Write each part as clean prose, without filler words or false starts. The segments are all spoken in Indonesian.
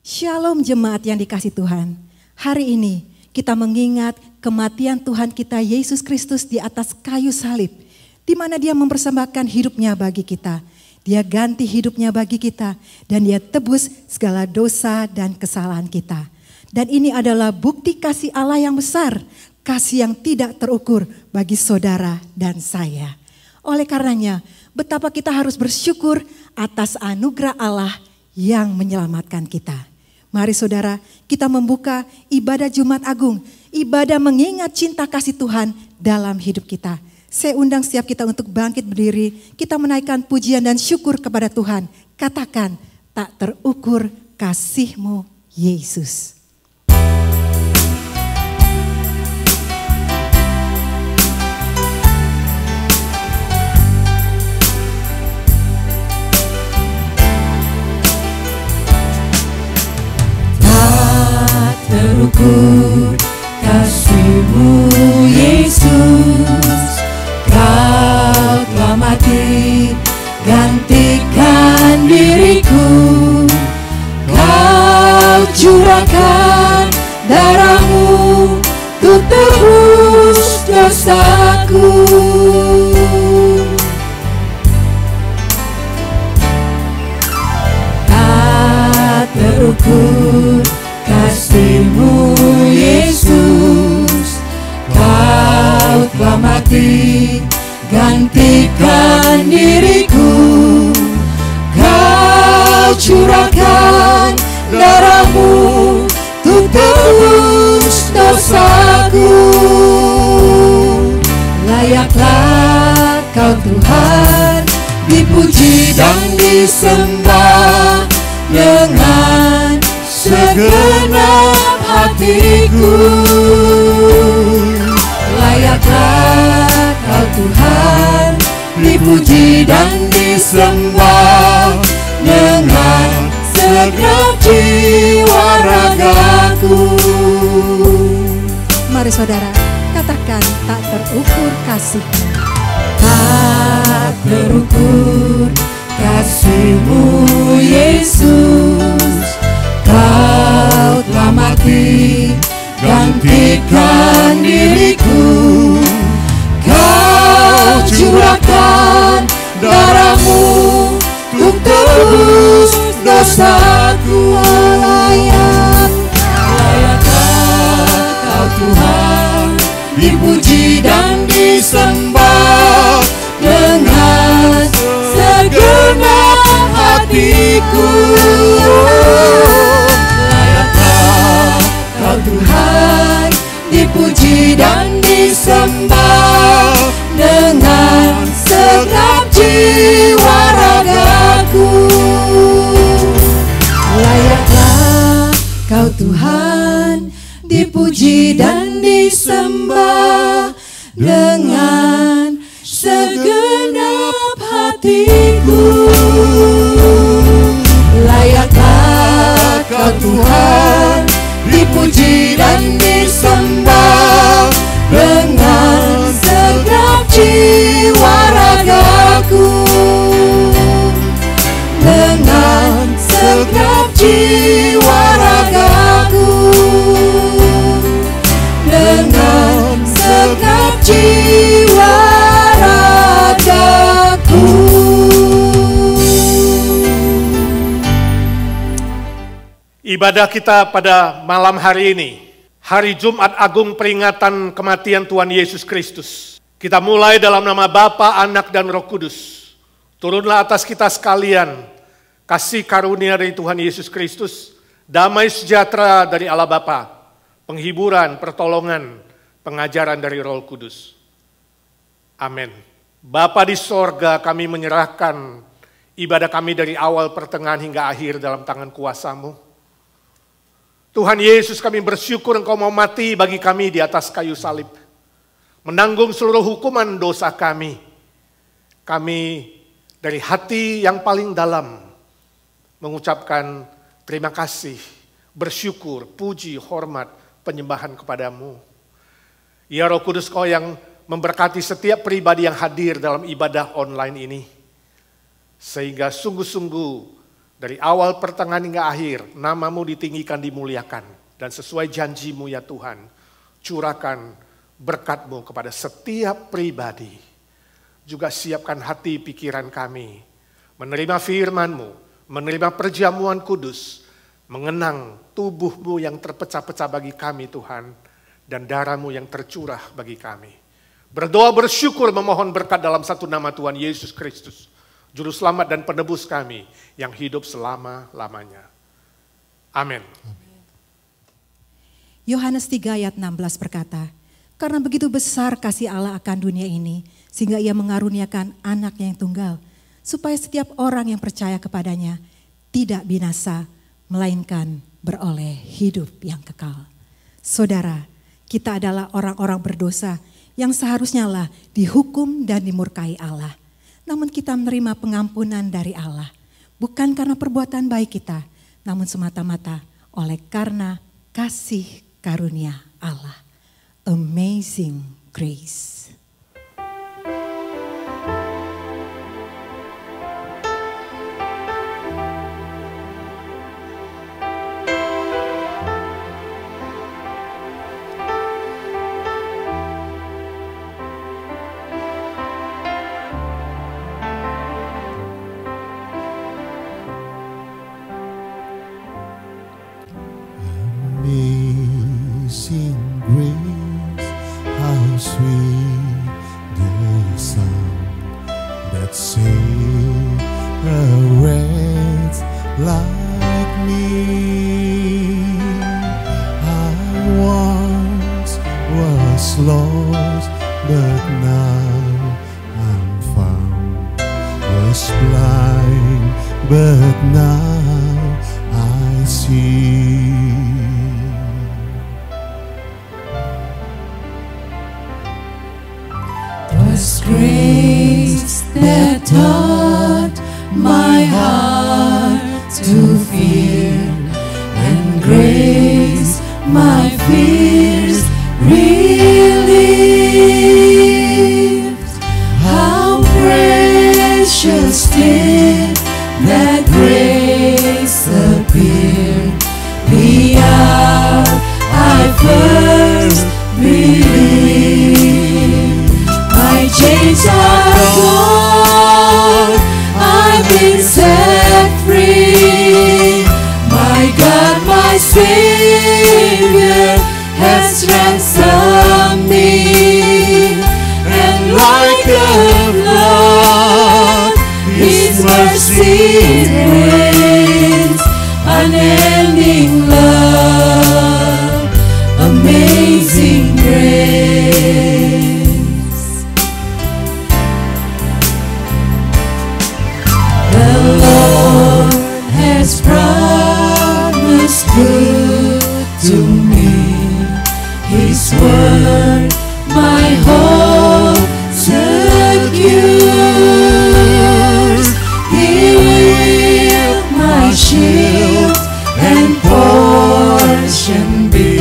Shalom jemaat yang dikasihi Tuhan. Hari ini kita mengingat kematian Tuhan kita Yesus Kristus di atas kayu salib, di mana Dia mempersembahkan hidupnya bagi kita. Dia ganti hidupnya bagi kita dan Dia tebus segala dosa dan kesalahan kita. Dan ini adalah bukti kasih Allah yang besar, kasih yang tidak terukur bagi saudara dan saya. Oleh karenanya, betapa kita harus bersyukur atas anugerah Allah yang menyelamatkan kita. Mari saudara, kita membuka ibadah Jumat Agung, ibadah mengingat cinta kasih Tuhan dalam hidup kita. Saya undang setiap kita untuk bangkit berdiri, kita menaikkan pujian dan syukur kepada Tuhan. Katakan, tak terukur kasih-Mu Yesus. Terukur kasih-Mu Yesus, Kau telah mati gantikan diriku, Kau curahkan darah-Mu untuk tebus dosaku. Tak terukur kasih-Mu Yesus, Kau telah mati gantikan diriku, Kau curahkan darah-Mu untuk tebus dosaku. Layaklah Kau Tuhan dipuji dan disembah dengan segenap hatiku. Layaklah Kau Tuhan dipuji dan disembah dengan segenap jiwa ragaku. Mari saudara, katakan tak terukur kasih-Mu. Tak terukur kasih-Mu Yesus, Kau telah mati gantikan diriku, Kau curahkan darah-Mu untuk tebus dosaku. Layaklah Kau Tuhan dipuji dan disembah dengan segenap hatiku. Kau Tuhan dipuji dan disembah dengan segenap jiwa ragaku. Layaklah Kau Tuhan dipuji dan disembah dengan segenap hatiku. Layaklah Kau Tuhan dipuji dan disembah dengan segenap jiwa ragaku, dengan segenap jiwa ragaku, dengan segenap jiwa ragaku. Ibadah kita pada malam hari ini, hari Jumat Agung peringatan kematian Tuhan Yesus Kristus. Kita mulai dalam nama Bapa, Anak, dan Roh Kudus. Turunlah atas kita sekalian kasih karunia dari Tuhan Yesus Kristus, damai sejahtera dari Allah Bapa, penghiburan, pertolongan, pengajaran dari Roh Kudus. Amin. Bapa di sorga, kami menyerahkan ibadah kami dari awal, pertengahan, hingga akhir dalam tangan kuasa-Mu. Tuhan Yesus, kami bersyukur Engkau mau mati bagi kami di atas kayu salib, menanggung seluruh hukuman dosa kami. Kami dari hati yang paling dalam mengucapkan terima kasih, bersyukur, puji, hormat, penyembahan kepadamu. Ya Roh Kudus, Kau yang memberkati setiap pribadi yang hadir dalam ibadah online ini, sehingga sungguh-sungguh Dari awal, pertengahan hingga akhir, nama-Mu ditinggikan, dimuliakan. Dan sesuai janji-Mu ya Tuhan, curahkan berkat-Mu kepada setiap pribadi. Juga siapkan hati pikiran kami, menerima firman-Mu, menerima perjamuan kudus, mengenang tubuh-Mu yang terpecah-pecah bagi kami Tuhan, dan darah-Mu yang tercurah bagi kami. Berdoa bersyukur memohon berkat dalam satu nama Tuhan Yesus Kristus, Juru Selamat dan Penebus kami yang hidup selama-lamanya. Amin. Yohanes 3 ayat 16 berkata, karena begitu besar kasih Allah akan dunia ini, sehingga ia mengaruniakan anaknya yang tunggal, supaya setiap orang yang percaya kepadanya tidak binasa, melainkan beroleh hidup yang kekal. Saudara, kita adalah orang-orang berdosa yang seharusnya lah dihukum dan dimurkai Allah. Namun kita menerima pengampunan dari Allah, bukan karena perbuatan baik kita, namun semata-mata oleh karena kasih karunia Allah. Amazing grace. Amazing grace, how sweet the sound that saved a wretch like me. I once was lost, but now I'm found. Was blind, but now I see. Grace that taught my heart to fear, and grace my fears relieved. How precious did that grace appear the hour I first believed. My chains are gone, I've been set free. My God, my Savior has ransomed me. And like a flood, His mercy reigns. Unending love, amazing grace. Has promised good to me. His word my hope secures. He will my shield and portion be,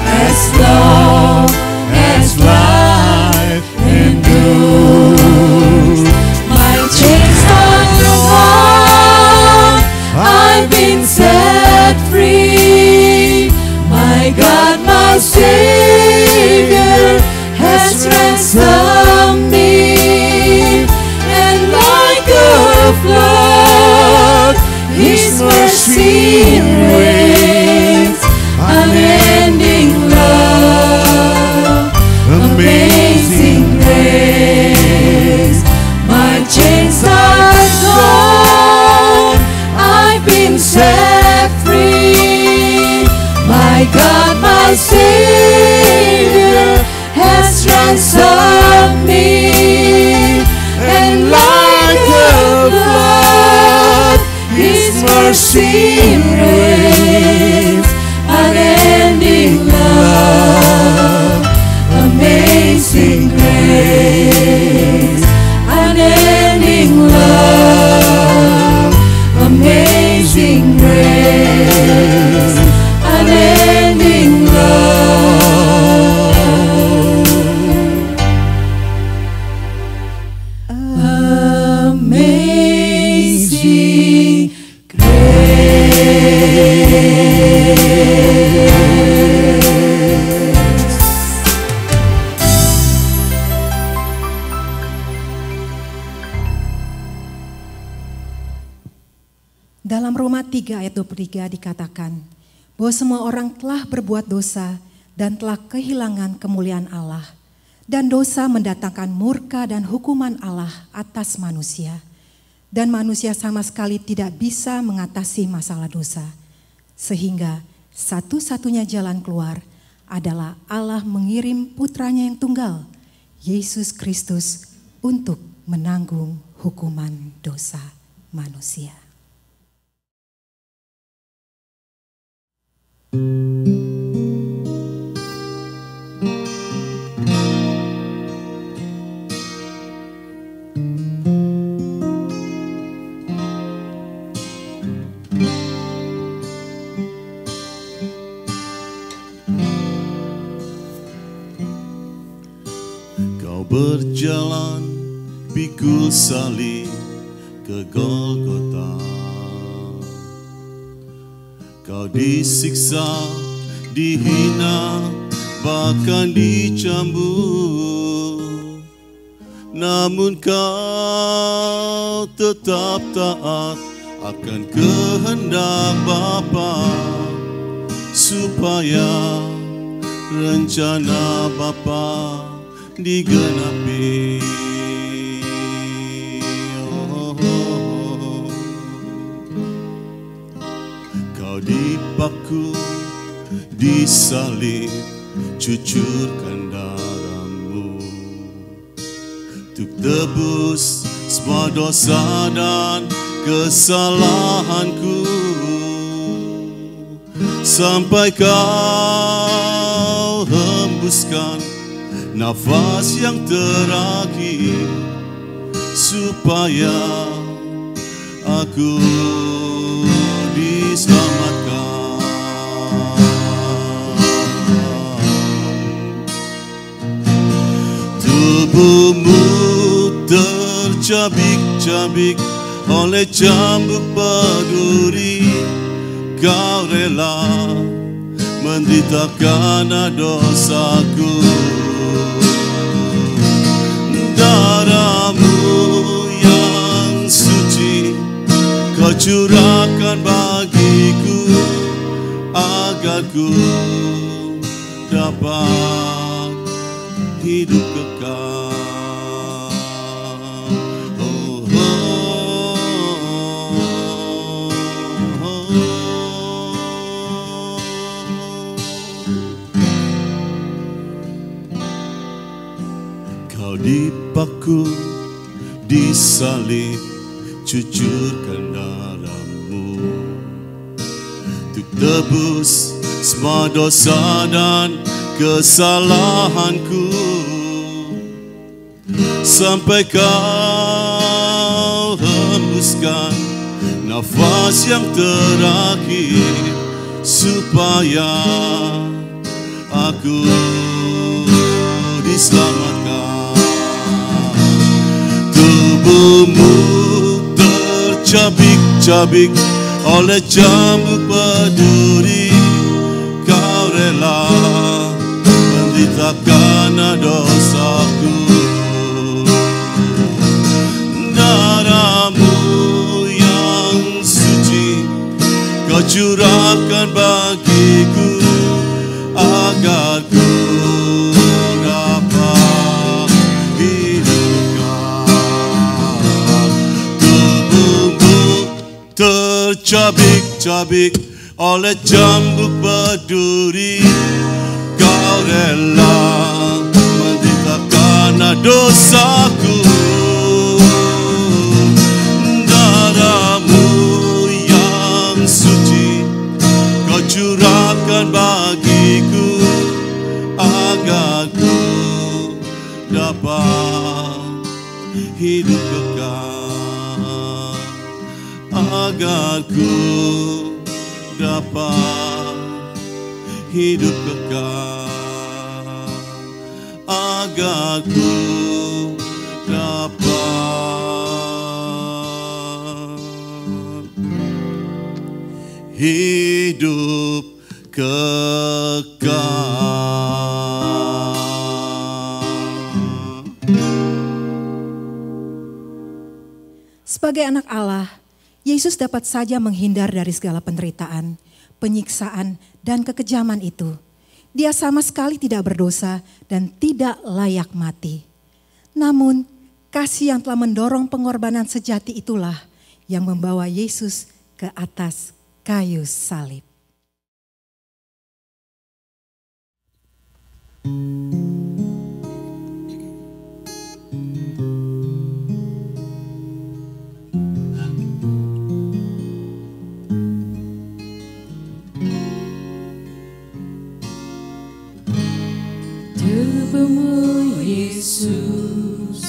as long as life endures. My chains are gone, I've been set free. My God, my Savior has ransomed me. And like a flood, His mercy reigns. Unending love, amazing grace. My chains are gone, I've been set free. My God, my Savior has ransomed me. And like a flood, His mercy reigns. Unending love, amazing grace. Unending love, amazing grace. Unending love, amazing Dalam Roma 3 ayat 23 dikatakan bahwa semua orang telah berbuat dosa dan telah kehilangan kemuliaan Allah. Dan dosa mendatangkan murka dan hukuman Allah atas manusia. Dan manusia sama sekali tidak bisa mengatasi masalah dosa. Sehingga satu-satunya jalan keluar adalah Allah mengirim putranya yang tunggal, Yesus Kristus, untuk menanggung hukuman dosa manusia. Berjalan pikul salib ke Golgota, kau disiksa, dihina, bahkan dicambuk. Namun kau tetap taat akan kehendak Bapa, supaya rencana Bapa digenapi. Kau dipaku, disalib, cucurkan darahmu untuk tebus semua dosa dan kesalahanku, sampai kau hembuskan nafas yang terakhir, supaya aku diselamatkan. Tubuhmu tercabik-cabik oleh cambuk berduri, kau rela menderita karena dosaku. Darahmu yang suci kau curahkan bagiku, agar ku dapat hidup kekal. Oh, oh, oh, oh. Kau dipaku, disalib, cucurkan darahmu untuk tebus semua dosa dan kesalahanku, sampai kau hembuskan nafas yang terakhir, supaya aku diselamatkan. Tubuhmu tercabik-cabik oleh cambuk berduri, kau rela menderita karena dosaku. Darahmu yang suci kau curahkan bagiku, agar ku dapat hidup kekal. Tubuhmu tercabik-cabik oleh cambuk berduri, kau rela menderita karena dosaku. Darahmu yang suci kau curahkan bagiku, agar ku dapat hidup kekal, agar ku dapat hidup kekal, agar ku dapat hidup kekal. Sebagai anak Allah Yesus dapat saja menghindar dari segala penderitaan, penyiksaan, dan kekejaman itu. Dia sama sekali tidak berdosa dan tidak layak mati. Namun, kasih yang telah mendorong pengorbanan sejati itulah yang membawa Yesus ke atas kayu salib. Tubuhmu Yesus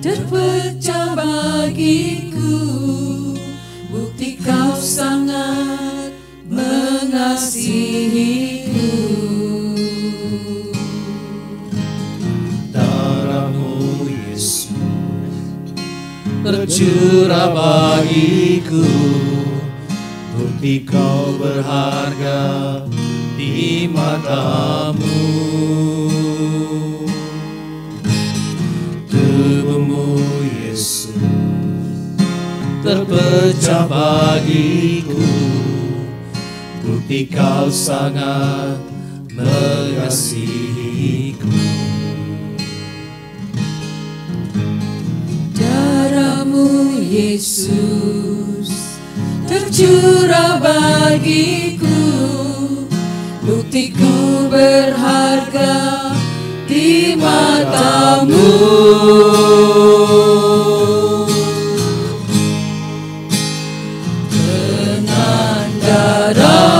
terpecah bagiku, bukti kau sangat mengasihiku. Darahmu Yesus tercurah bagiku, bukti kau berharga di matamu. Tubuhmu Yesus terpecah bagiku, bukti kau sangat mengasihiku. Darahmu Yesus tercurah bagiku, bukti ku berharga di matamu. Dengan darahmu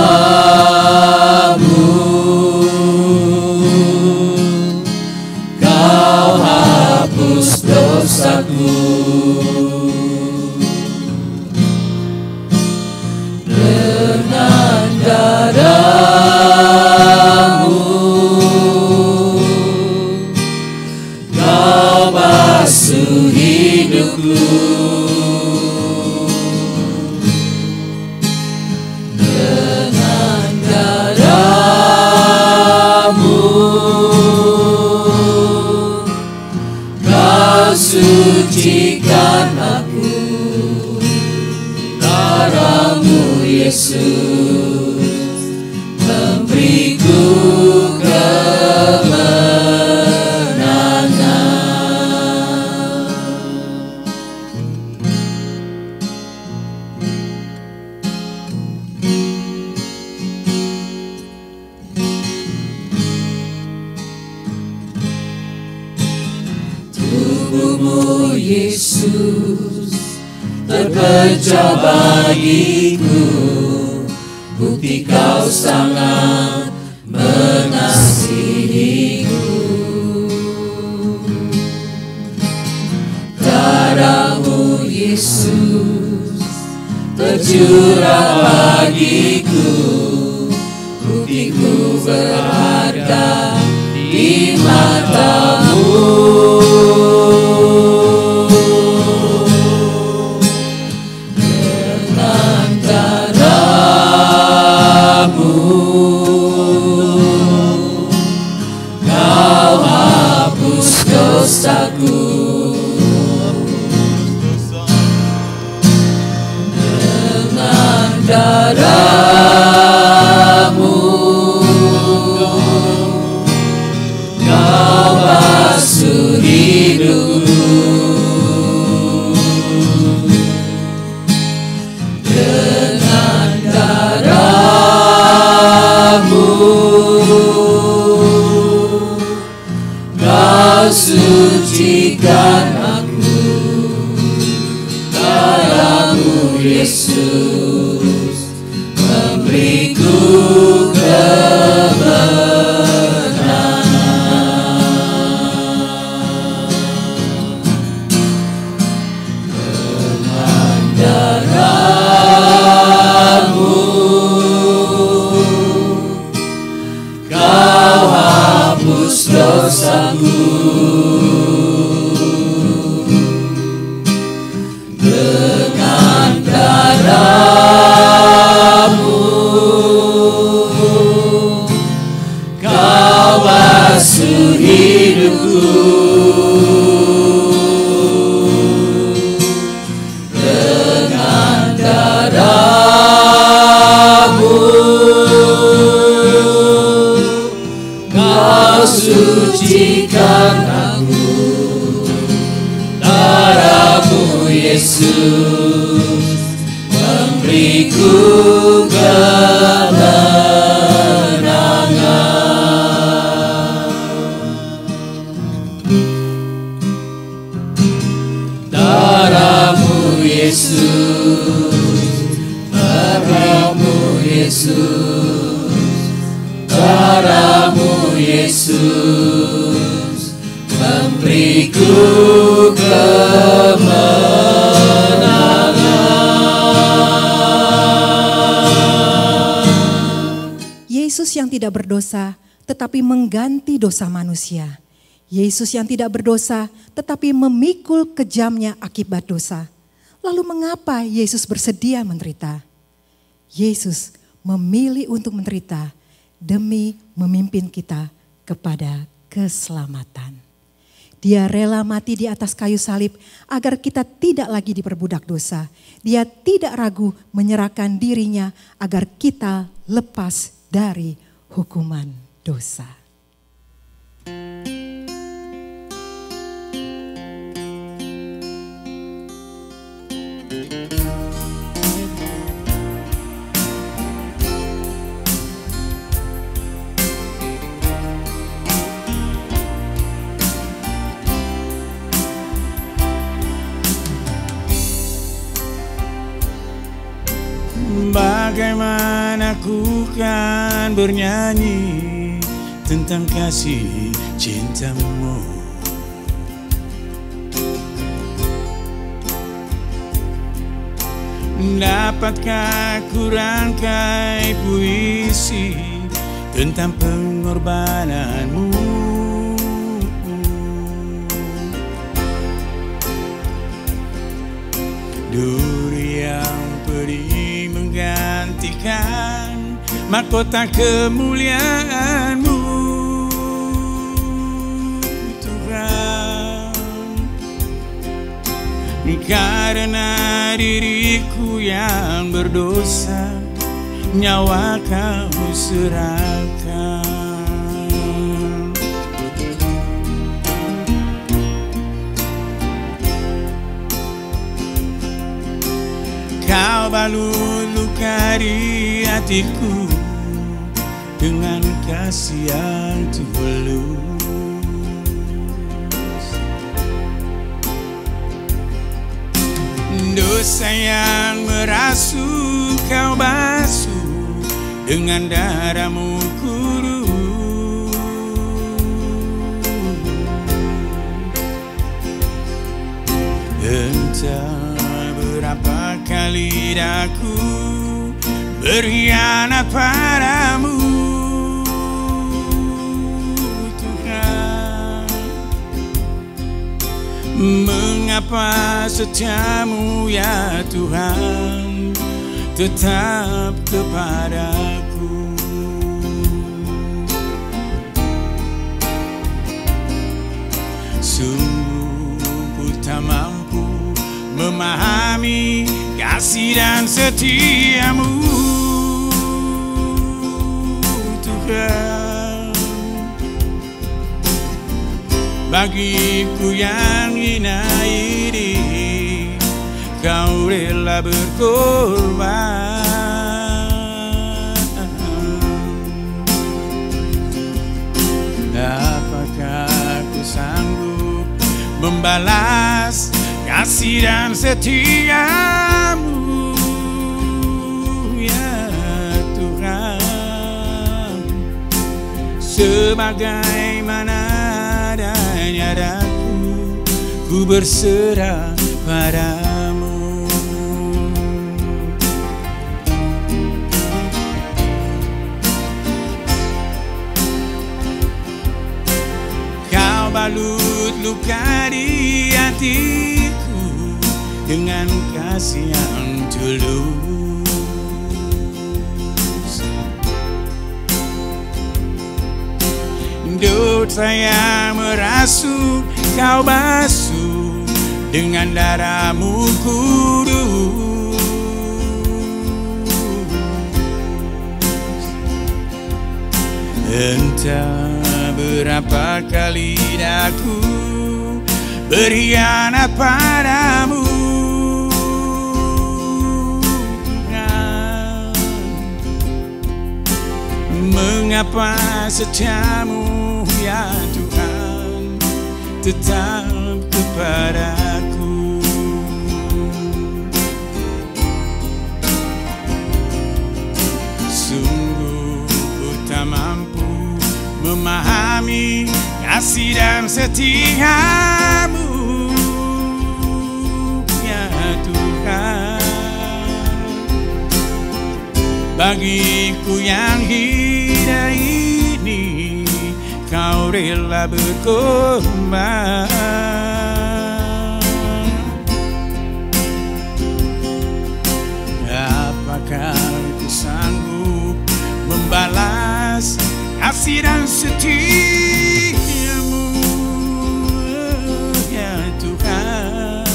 kau hapus dosaku. Dengan darahmu kau basuh hidupku. Dengan darahmu kau sucikan aku. Darahmu Yesus memberiku kemenangan. Tubuhmu Yesus terpecah bagiku, bukti kau sangat mengasihiku. Darahmu Yesus tercurah bagiku, bukti ku berharga di matamu. Kau hapus dosaku. Dengan darahmu kau basuh hidupku. Dengan darahmu kau sucikan aku. Darahmu Yesus memberiku kemenangan. Dengan darahmu kau hapus dosaku. Dengan darah Darahmu Yesus, darahmu Yesus, darahmu Yesus, memberiku kemenangan. Yesus yang tidak berdosa tetapi mengganti dosa manusia. Yesus yang tidak berdosa tetapi memikul kejamnya akibat dosa. Lalu mengapa Yesus bersedia menderita? Yesus memilih untuk menderita demi memimpin kita kepada keselamatan. Dia rela mati di atas kayu salib agar kita tidak lagi diperbudak dosa. Dia tidak ragu menyerahkan dirinya agar kita lepas dari hukuman dosa. Bagaimana ku kan bernyanyi tentang kasih cintamu. Dapatkah ku rangkai puisi tentang pengorbananmu. Duri yang pedih menggantikan mahkota kemuliaan-Mu, Tuhan. Karena diriku yang berdosa, nyawa Kau serahkan. Kau balut luka di hatiku dengan kasih yang tulus. Dosa yang merasuk Kau basuh dengan darah-Mu kudus. Entah berapa kali aku berkhianat padamu, Tuhan. Mengapa setiamu ya Tuhan tetap kepadaku? Sungguh ku tak mampu memahami kasih dan setia-Mu, Tuhan. Bagiku yang hina ini, Kau rela berkorban. Apakah ku sanggup membalas kasih dan setia-Mu, ya Tuhan. Sebagaimana adanya daku, ku berserah padamu. Kau balut luka di hatiku dengan kasih yang tulus. Dosa yang merasuk Kau basuh dengan darah-Mu kudus. Entah berapa kali aku berkhianat padamu, Tuhan. Mengapa setiamu ya Tuhan tetap kepadaku? Sungguh ku tak mampu memahami kasih dan setiamu ya Tuhan. Bagiku yang hina ini, Kau rela berkorban. Apakah ku sanggup membalas kasih dan setiamu ya Tuhan?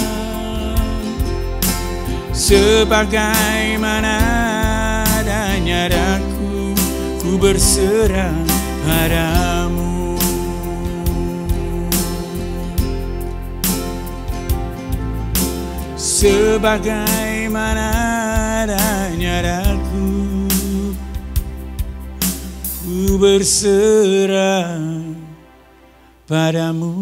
Sebagaimana adanya daku, ku berserah padamu. Sebagaimana adanya daku, ku berserah padamu.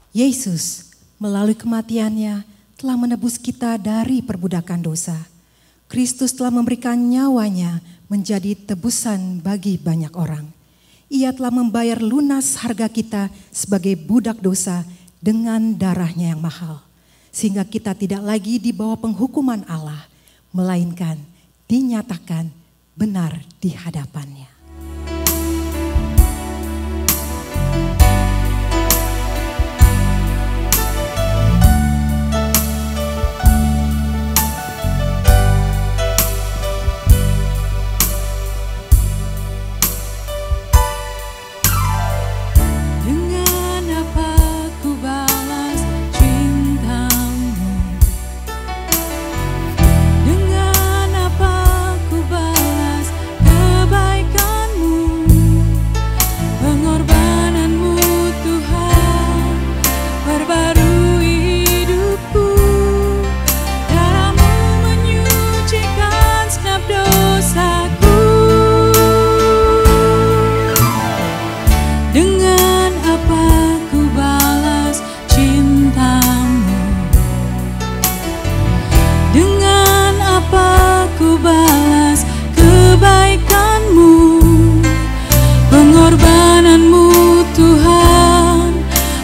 Yesus melalui kematiannya telah menebus kita dari perbudakan dosa. Kristus telah memberikan nyawanya menjadi tebusan bagi banyak orang. Ia telah membayar lunas harga kita sebagai budak dosa dengan darahnya yang mahal. Sehingga kita tidak lagi di bawah penghukuman Allah, melainkan dinyatakan benar di hadapannya.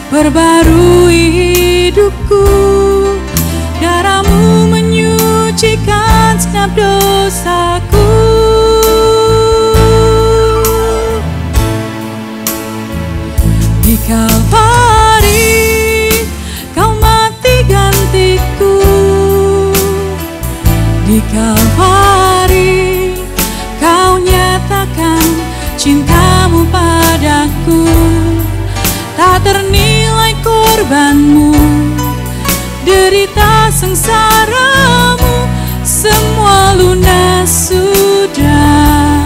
Perbarui hidupku, darahmu menyucikan segenap dosaku. Di Kalvari Kau mati gantiku. Di Kalvari Kau nyatakan cintamu padaku. Tak ternilai korbanmu, derita sengsaramu, semua lunas sudah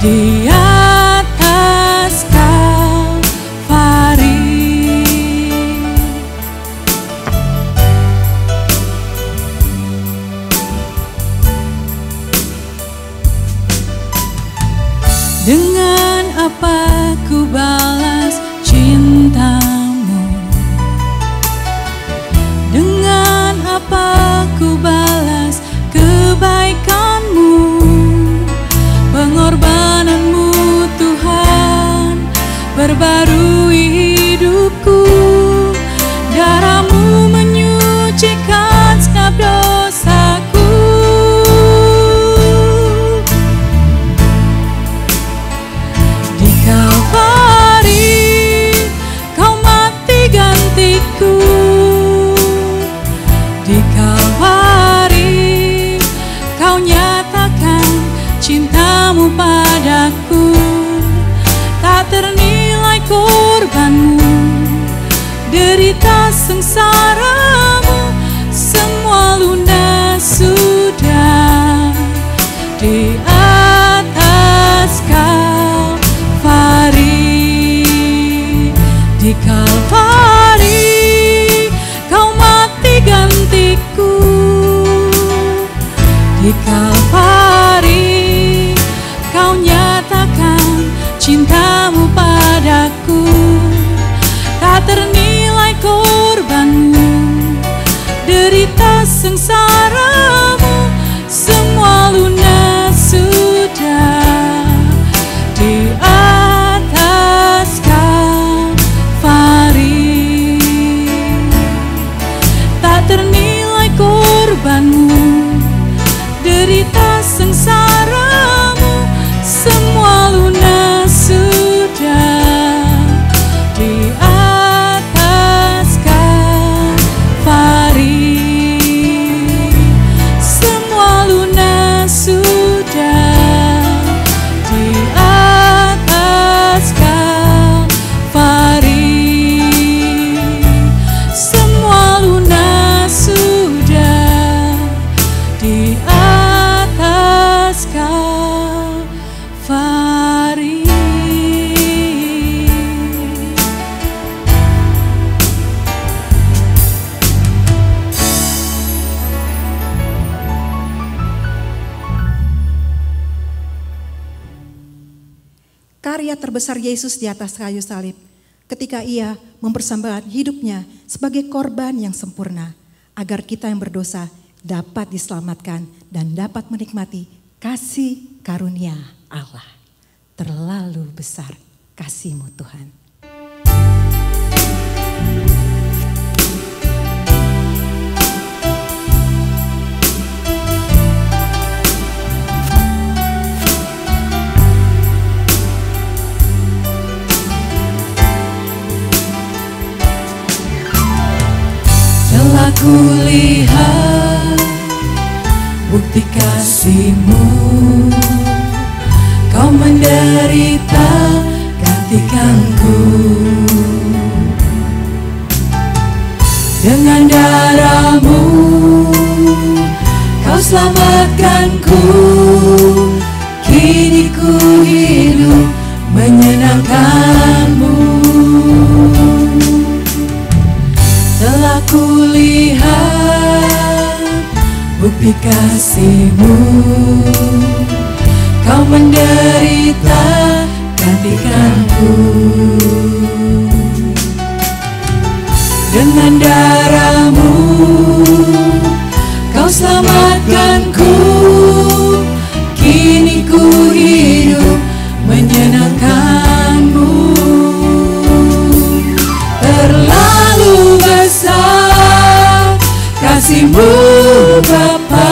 di atas Kalvari. Dengan apa ku balas cintamu? Dengan apa ku balas kebaikanmu? Pengorbananmu Tuhan perbarui hidupku. Darahmu menyucikan segenap dosaku. Di Kalvari Kau mati gantiku. Di Kalvari Kau nyatakan cintamu padaku. Tak ternilai korbanmu, derita sengsaramu, semua lunas sudah sengsaramu semua lunas sudah di atas Kalvari. Tak ternilai korbanmu, derita sengsaramu semua lunas sudah di atas Kalvari. Semua lunas sudah di atas Kalvari. Semua lunas sudah di atas Kalvari. Karya terbesar Yesus di atas kayu salib ketika ia mempersembahkan hidupnya sebagai korban yang sempurna agar kita yang berdosa dapat diselamatkan dan dapat menikmati kasih karunia Allah. Terlalu besar kasih-Mu Tuhan. Telah kulihat bukti kasih-Mu, Kau menderita gantikanku. Dengan darah-Mu Kau selamatkanku. Kini ku hidup menyenangkan-Mu. Telah kulihat bukti kasih-Mu, Kau menderita gantikanku. Dengan darah-Mu Kau selamatkanku. Kini ku hidup menyenangkan-Mu. Terlalu besar kasih-Mu Bapa,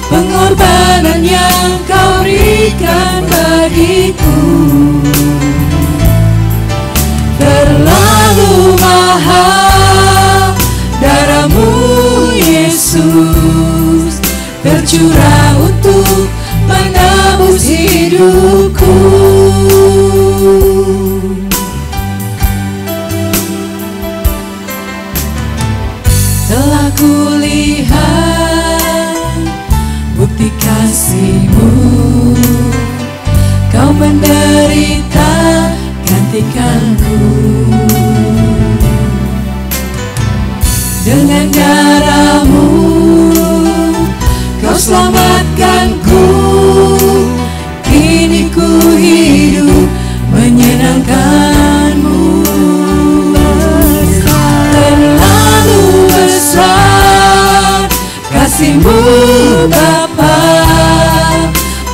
pengorbanan yang Kau berikan bagiku. Terlalu mahal darah-Mu Yesus, tercurah untuk menebus hidupku. Telah kulihat bukti kasih-Mu, Kau menderita gantikanku. Dengan darah-Mu Kau selamatkanku. Kini ku hidup menyenangkan-Mu. Terlalu besar kasih-Mu Bapa,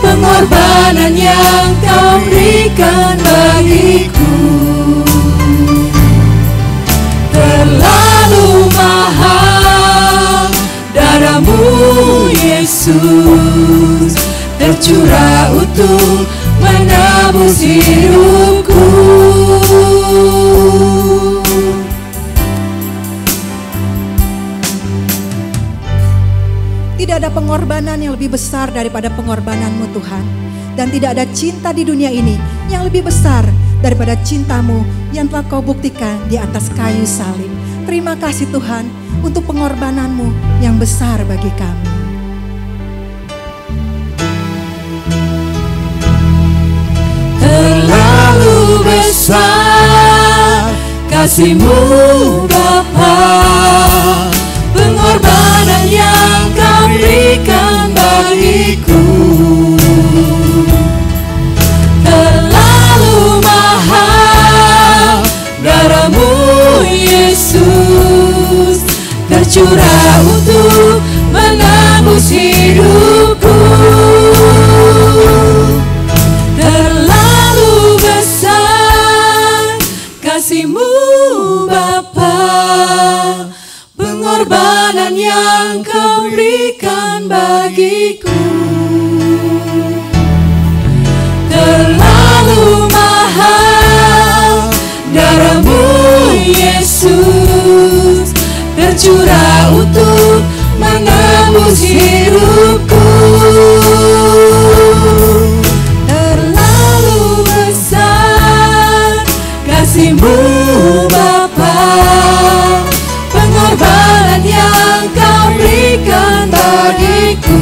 pengorbanan yang Kau berikan bagiku. Terlalu mahal darah-Mu Yesus, tercurah untuk menebus hidupku. Tidak ada pengorbanan yang lebih besar daripada pengorbanan-Mu Tuhan. Dan tidak ada cinta di dunia ini yang lebih besar daripada cinta-Mu yang telah Kau buktikan di atas kayu salib. Terima kasih Tuhan untuk pengorbanan-Mu yang besar bagi kami. Terlalu besar kasih-Mu Bapa, pengorbanan yang Kau berikan bagiku. Terlalu mahal darah-Mu Yesus, tercurah hidupku. Terlalu besar kasih-Mu Bapa, pengorbanan yang Kau berikan bagiku. Terlalu mahal darah-Mu Yesus, tercurah untuk menebus hidupku. Terlalu besar kasih-Mu Bapa, pengorbanan yang Kau berikan bagiku.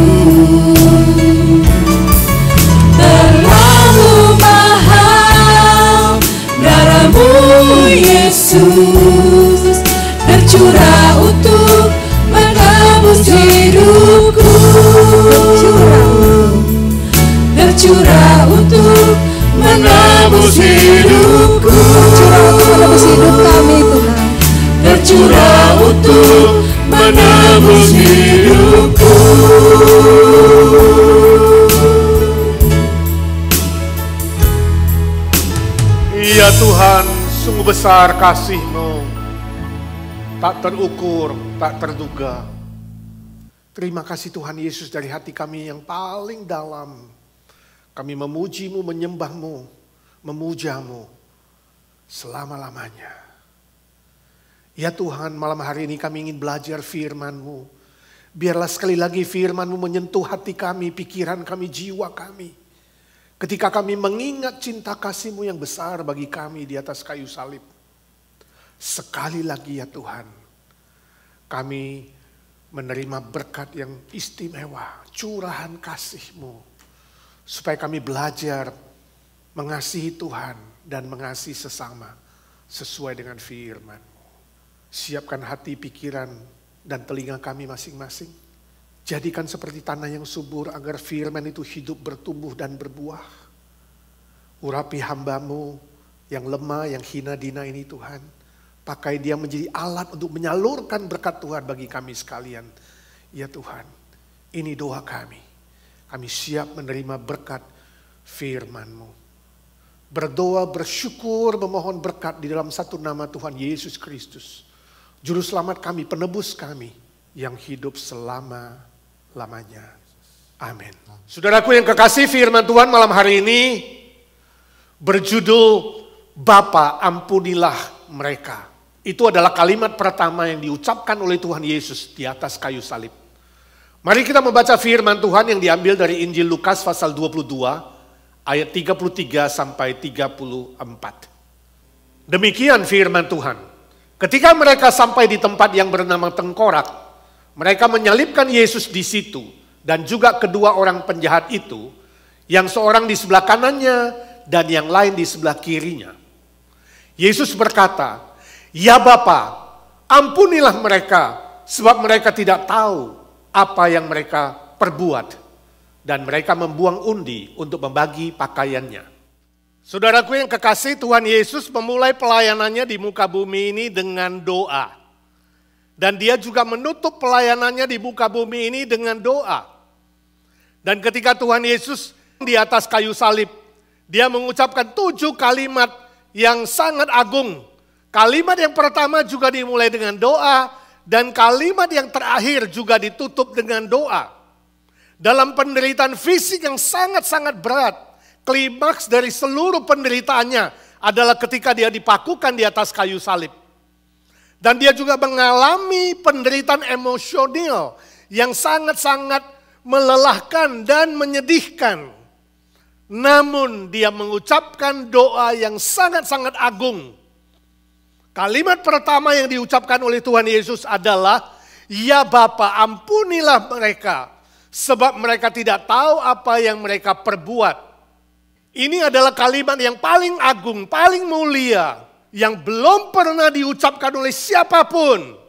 Terlalu mahal darah-Mu Yesus, tercurah untuk menebus hidupku. Tercurah untuk menebus hidupku. Menebus hidup kami Tuhan. Tercurah untuk menebus hidupku. Ya Tuhan, sungguh besar kasih-Mu, tak terukur, tak terduga. Terima kasih Tuhan Yesus, dari hati kami yang paling dalam. Kami memuji-Mu, menyembah-Mu, memuja-Mu selama-lamanya. Ya Tuhan, malam hari ini kami ingin belajar firman-Mu. Biarlah sekali lagi firman-Mu menyentuh hati kami, pikiran kami, jiwa kami. Ketika kami mengingat cinta kasih-Mu yang besar bagi kami di atas kayu salib. Sekali lagi ya Tuhan, kami menerima berkat yang istimewa, curahan kasih-Mu. Supaya kami belajar mengasihi Tuhan dan mengasihi sesama sesuai dengan firman-Mu. Siapkan hati, pikiran, dan telinga kami masing-masing. Jadikan seperti tanah yang subur agar firman itu hidup, bertumbuh, dan berbuah. Urapi hamba-Mu yang lemah, yang hina dina ini Tuhan. Pakai dia menjadi alat untuk menyalurkan berkat Tuhan bagi kami sekalian. Ya Tuhan, ini doa kami. Kami siap menerima berkat firman-Mu. Berdoa, bersyukur, memohon berkat di dalam satu nama Tuhan Yesus Kristus. Juru selamat kami, penebus kami yang hidup selama-lamanya. Amin. Saudaraku yang kekasih, firman Tuhan malam hari ini berjudul Bapa ampunilah mereka. Itu adalah kalimat pertama yang diucapkan oleh Tuhan Yesus di atas kayu salib. Mari kita membaca firman Tuhan yang diambil dari Injil Lukas pasal 22 ayat 33 sampai 34. Demikian firman Tuhan. Ketika mereka sampai di tempat yang bernama Tengkorak, mereka menyalibkan Yesus di situ dan juga kedua orang penjahat itu, yang seorang di sebelah kanannya dan yang lain di sebelah kirinya. Yesus berkata, "Ya Bapa, ampunilah mereka, sebab mereka tidak tahu apa yang mereka perbuat." Dan mereka membuang undi untuk membagi pakaiannya. Saudaraku yang kekasih, Tuhan Yesus memulai pelayanannya di muka bumi ini dengan doa. Dan dia juga menutup pelayanannya di muka bumi ini dengan doa. Dan ketika Tuhan Yesus di atas kayu salib, dia mengucapkan 7 kalimat yang sangat agung. Kalimat yang pertama juga dimulai dengan doa, dan kalimat yang terakhir juga ditutup dengan doa. Dalam penderitaan fisik yang sangat-sangat berat, klimaks dari seluruh penderitaannya adalah ketika dia dipakukan di atas kayu salib. Dan dia juga mengalami penderitaan emosional yang sangat-sangat melelahkan dan menyedihkan. Namun dia mengucapkan doa yang sangat-sangat agung. Kalimat pertama yang diucapkan oleh Tuhan Yesus adalah, "Ya Bapa, ampunilah mereka, sebab mereka tidak tahu apa yang mereka perbuat." Ini adalah kalimat yang paling agung, paling mulia, yang belum pernah diucapkan oleh siapapun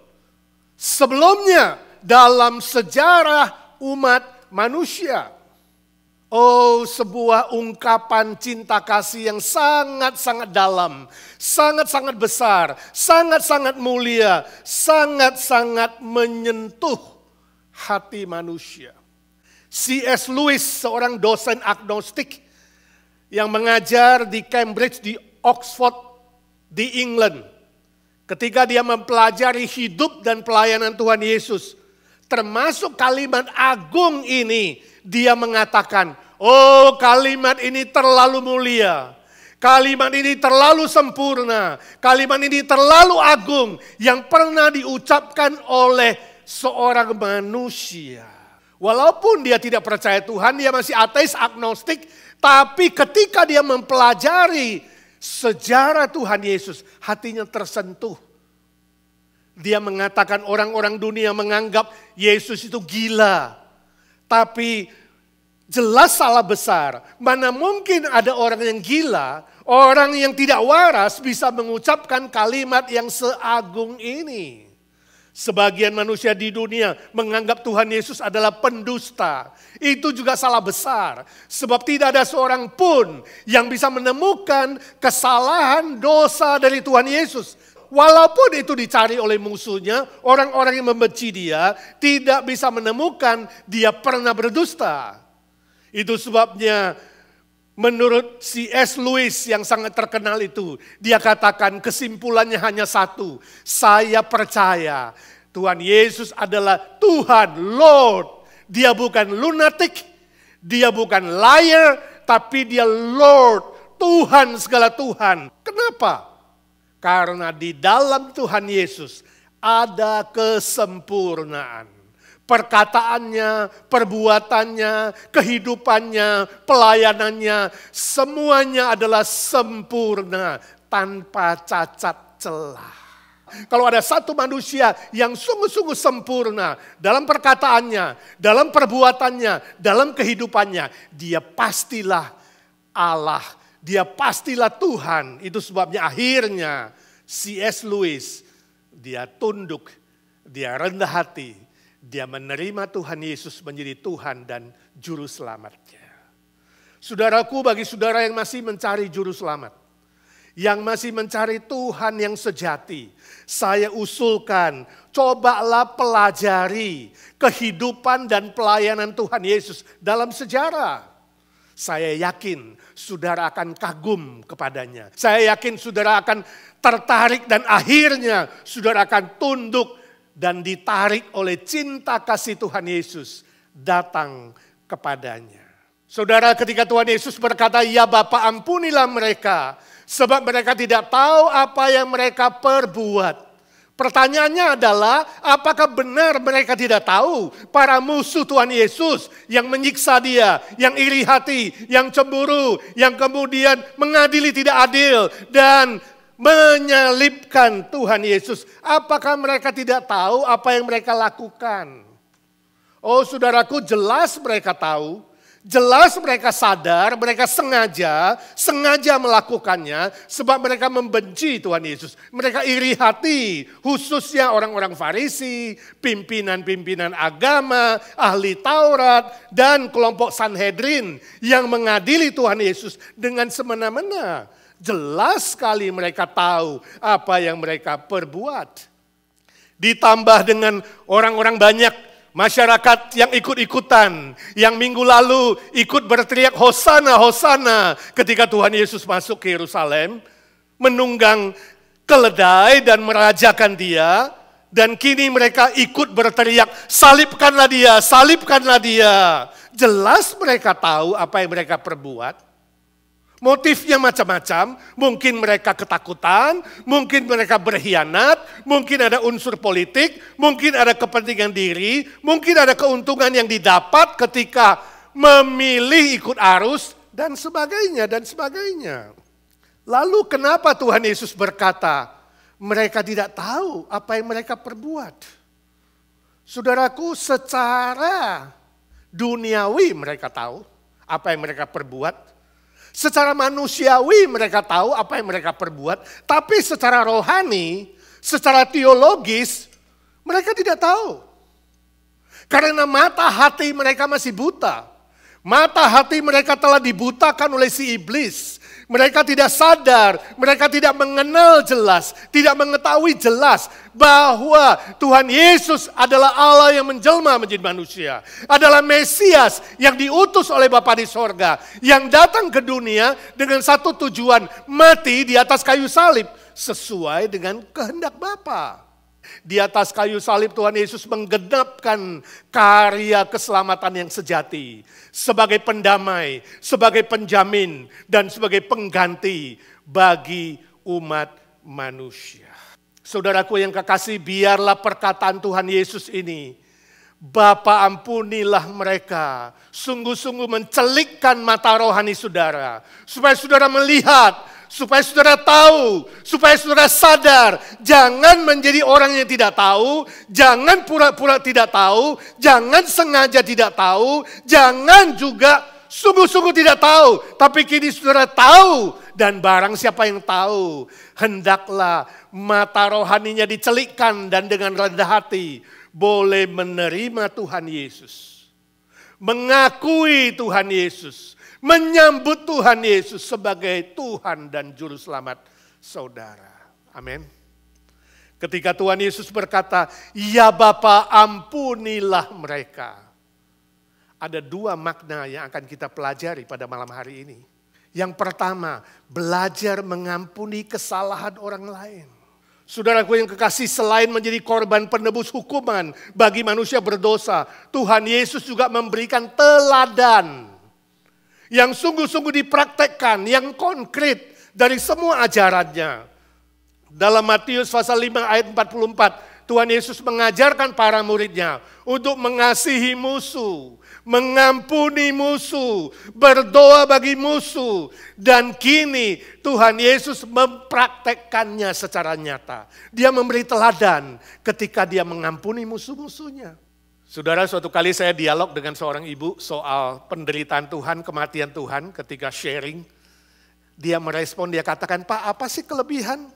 sebelumnya dalam sejarah umat manusia. Oh, sebuah ungkapan cinta kasih yang sangat-sangat dalam, sangat-sangat besar, sangat-sangat mulia, sangat-sangat menyentuh hati manusia. C.S. Lewis, seorang dosen agnostik yang mengajar di Cambridge, di Oxford, di England. Ketika dia mempelajari hidup dan pelayanan Tuhan Yesus, termasuk kalimat agung ini, dia mengatakan, oh, kalimat ini terlalu mulia. Kalimat ini terlalu sempurna. Kalimat ini terlalu agung yang pernah diucapkan oleh seorang manusia. Walaupun dia tidak percaya Tuhan, dia masih ateis, agnostik. Tapi ketika dia mempelajari sejarah Tuhan Yesus, hatinya tersentuh. Dia mengatakan orang-orang dunia menganggap Yesus itu gila. Tapi jelas salah besar. Mana mungkin ada orang yang gila, orang yang tidak waras bisa mengucapkan kalimat yang seagung ini. Sebagian manusia di dunia menganggap Tuhan Yesus adalah pendusta. Itu juga salah besar. Sebab tidak ada seorang pun yang bisa menemukan kesalahan dosa dari Tuhan Yesus. Walaupun itu dicari oleh musuhnya, orang-orang yang membenci dia tidak bisa menemukan dia pernah berdusta. Itu sebabnya menurut C.S. Lewis yang sangat terkenal itu, dia katakan kesimpulannya hanya satu. Saya percaya Tuhan Yesus adalah Tuhan, Lord. Dia bukan lunatic, dia bukan liar, tapi dia Lord, Tuhan segala Tuhan. Kenapa? Karena di dalam Tuhan Yesus ada kesempurnaan. Perkataannya, perbuatannya, kehidupannya, pelayanannya, semuanya adalah sempurna tanpa cacat celah. Kalau ada satu manusia yang sungguh-sungguh sempurna dalam perkataannya, dalam perbuatannya, dalam kehidupannya, dia pastilah Allah, dia pastilah Tuhan. Itu sebabnya akhirnya C.S. Lewis, dia tunduk, dia rendah hati, dia menerima Tuhan Yesus menjadi Tuhan dan Juru Selamatnya. Saudaraku, bagi saudara yang masih mencari Juru Selamat, yang masih mencari Tuhan yang sejati, saya usulkan, cobalah pelajari kehidupan dan pelayanan Tuhan Yesus dalam sejarah. Saya yakin saudara akan kagum kepadanya. Saya yakin saudara akan tertarik dan akhirnya saudara akan tunduk dan ditarik oleh cinta kasih Tuhan Yesus datang kepadanya. Saudara, ketika Tuhan Yesus berkata, ya Bapa, ampunilah mereka, sebab mereka tidak tahu apa yang mereka perbuat. Pertanyaannya adalah, apakah benar mereka tidak tahu para musuh Tuhan Yesus yang menyiksa dia, yang iri hati, yang cemburu, yang kemudian mengadili tidak adil dan menyalibkan Tuhan Yesus. Apakah mereka tidak tahu apa yang mereka lakukan? Oh saudaraku, jelas mereka tahu. Jelas mereka sadar, mereka sengaja melakukannya sebab mereka membenci Tuhan Yesus. Mereka iri hati, khususnya orang-orang Farisi, pimpinan-pimpinan agama, ahli Taurat, dan kelompok Sanhedrin yang mengadili Tuhan Yesus dengan semena-mena. Jelas sekali mereka tahu apa yang mereka perbuat. Ditambah dengan orang-orang banyak, masyarakat yang ikut-ikutan, yang minggu lalu ikut berteriak Hosana, Hosana ketika Tuhan Yesus masuk ke Yerusalem, menunggang keledai dan merajakan dia, dan kini mereka ikut berteriak, salibkanlah dia, salibkanlah dia. Jelas mereka tahu apa yang mereka perbuat. Motifnya macam-macam, mungkin mereka ketakutan, mungkin mereka berkhianat, mungkin ada unsur politik, mungkin ada kepentingan diri, mungkin ada keuntungan yang didapat ketika memilih ikut arus, dan sebagainya, dan sebagainya. Lalu kenapa Tuhan Yesus berkata, mereka tidak tahu apa yang mereka perbuat? Saudaraku, secara duniawi mereka tahu apa yang mereka perbuat. Secara manusiawi mereka tahu apa yang mereka perbuat, tapi secara rohani, secara teologis, mereka tidak tahu. Karena mata hati mereka masih buta. Mata hati mereka telah dibutakan oleh si iblis. Mereka tidak sadar, mereka tidak mengenal jelas, tidak mengetahui jelas bahwa Tuhan Yesus adalah Allah yang menjelma menjadi manusia. Adalah Mesias yang diutus oleh Bapa di sorga. Yang datang ke dunia dengan satu tujuan, mati di atas kayu salib. Sesuai dengan kehendak Bapa. Di atas kayu salib Tuhan Yesus menggenapkan karya keselamatan yang sejati. Sebagai pendamai, sebagai penjamin, dan sebagai pengganti bagi umat manusia. Saudaraku yang kekasih, biarlah perkataan Tuhan Yesus ini, Bapa ampunilah mereka, sungguh-sungguh mencelikkan mata rohani saudara. Supaya saudara melihat, supaya saudara tahu, supaya saudara sadar. Jangan menjadi orang yang tidak tahu, jangan pura-pura tidak tahu, jangan sengaja tidak tahu, jangan juga sungguh-sungguh tidak tahu. Tapi kini saudara tahu, dan barang siapa yang tahu, hendaklah mata rohaninya dicelikkan dan dengan rendah hati boleh menerima Tuhan Yesus. Mengakui Tuhan Yesus. Menyambut Tuhan Yesus sebagai Tuhan dan Juru Selamat saudara. Amin. Ketika Tuhan Yesus berkata, ya Bapa ampunilah mereka. Ada dua makna yang akan kita pelajari pada malam hari ini. Yang pertama, belajar mengampuni kesalahan orang lain. Saudaraku yang kekasih, selain menjadi korban penebus hukuman bagi manusia berdosa, Tuhan Yesus juga memberikan teladan yang sungguh-sungguh dipraktekkan, yang konkret dari semua ajarannya. Dalam Matius pasal 5 ayat 44, Tuhan Yesus mengajarkan para muridnya untuk mengasihi musuh, mengampuni musuh, berdoa bagi musuh. Dan kini Tuhan Yesus mempraktekkannya secara nyata. Dia memberi teladan ketika dia mengampuni musuh-musuhnya. Saudara, suatu kali saya dialog dengan seorang ibu soal penderitaan Tuhan, kematian Tuhan ketika sharing. Dia merespon, dia katakan, Pak, apa sih kelebihan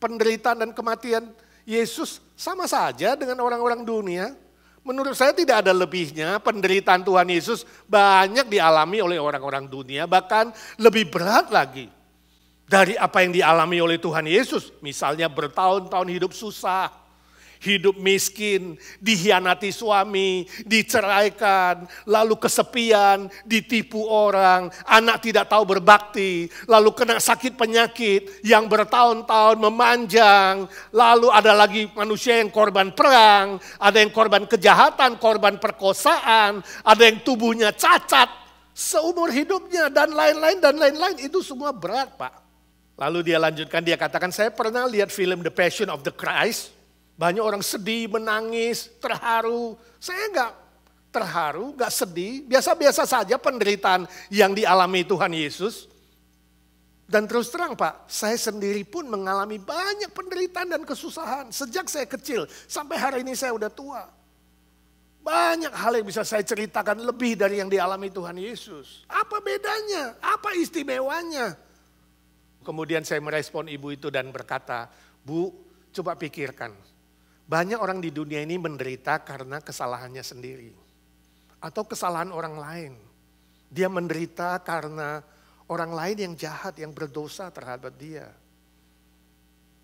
penderitaan dan kematian Yesus? Sama saja dengan orang-orang dunia. Menurut saya tidak ada lebihnya. Penderitaan Tuhan Yesus banyak dialami oleh orang-orang dunia, bahkan lebih berat lagi dari apa yang dialami oleh Tuhan Yesus. Misalnya bertahun-tahun hidup susah, hidup miskin, dikhianati suami, diceraikan, lalu kesepian, ditipu orang, anak tidak tahu berbakti, lalu kena sakit penyakit yang bertahun-tahun memanjang, lalu ada lagi manusia yang korban perang, ada yang korban kejahatan, korban perkosaan, ada yang tubuhnya cacat seumur hidupnya, dan lain-lain, itu semua berat, Pak. Lalu dia lanjutkan, dia katakan, saya pernah lihat film The Passion of the Christ. Banyak orang sedih, menangis, terharu. Saya enggak terharu, enggak sedih. Biasa-biasa saja penderitaan yang dialami Tuhan Yesus. Dan terus terang Pak, saya sendiri pun mengalami banyak penderitaan dan kesusahan. Sejak saya kecil sampai hari ini saya udah tua. Banyak hal yang bisa saya ceritakan lebih dari yang dialami Tuhan Yesus. Apa bedanya? Apa istimewanya? Kemudian saya merespon ibu itu dan berkata, Bu, coba pikirkan. Banyak orang di dunia ini menderita karena kesalahannya sendiri. Atau kesalahan orang lain. Dia menderita karena orang lain yang jahat, yang berdosa terhadap dia.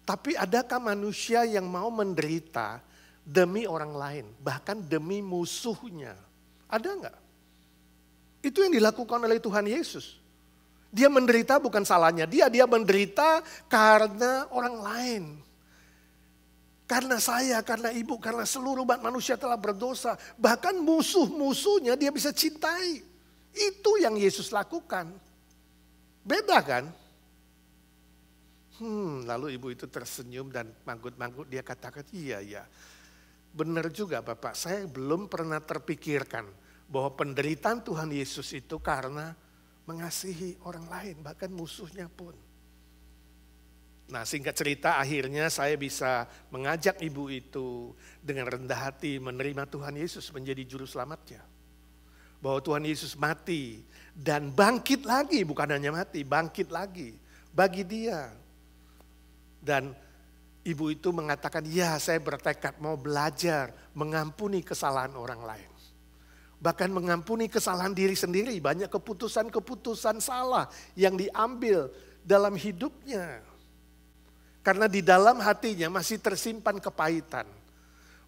Tapi adakah manusia yang mau menderita demi orang lain, bahkan demi musuhnya? Ada enggak? Itu yang dilakukan oleh Tuhan Yesus. Dia menderita bukan salahnya dia menderita karena orang lain. Karena saya, karena ibu, karena seluruh umat manusia telah berdosa. Bahkan musuh-musuhnya dia bisa cintai. Itu yang Yesus lakukan. Beda kan? Lalu ibu itu tersenyum dan manggut-manggut, dia katakan, iya. Benar juga Bapak, saya belum pernah terpikirkan bahwa penderitaan Tuhan Yesus itu karena mengasihi orang lain, bahkan musuhnya pun. Nah, singkat cerita akhirnya saya bisa mengajak ibu itu dengan rendah hati menerima Tuhan Yesus menjadi juru selamatnya. Bahwa Tuhan Yesus mati dan bangkit lagi, bukan hanya mati, bangkit lagi bagi dia. Dan ibu itu mengatakan, ya saya bertekad mau belajar mengampuni kesalahan orang lain. Bahkan mengampuni kesalahan diri sendiri, banyak keputusan-keputusan salah yang diambil dalam hidupnya. Karena di dalam hatinya masih tersimpan kepahitan.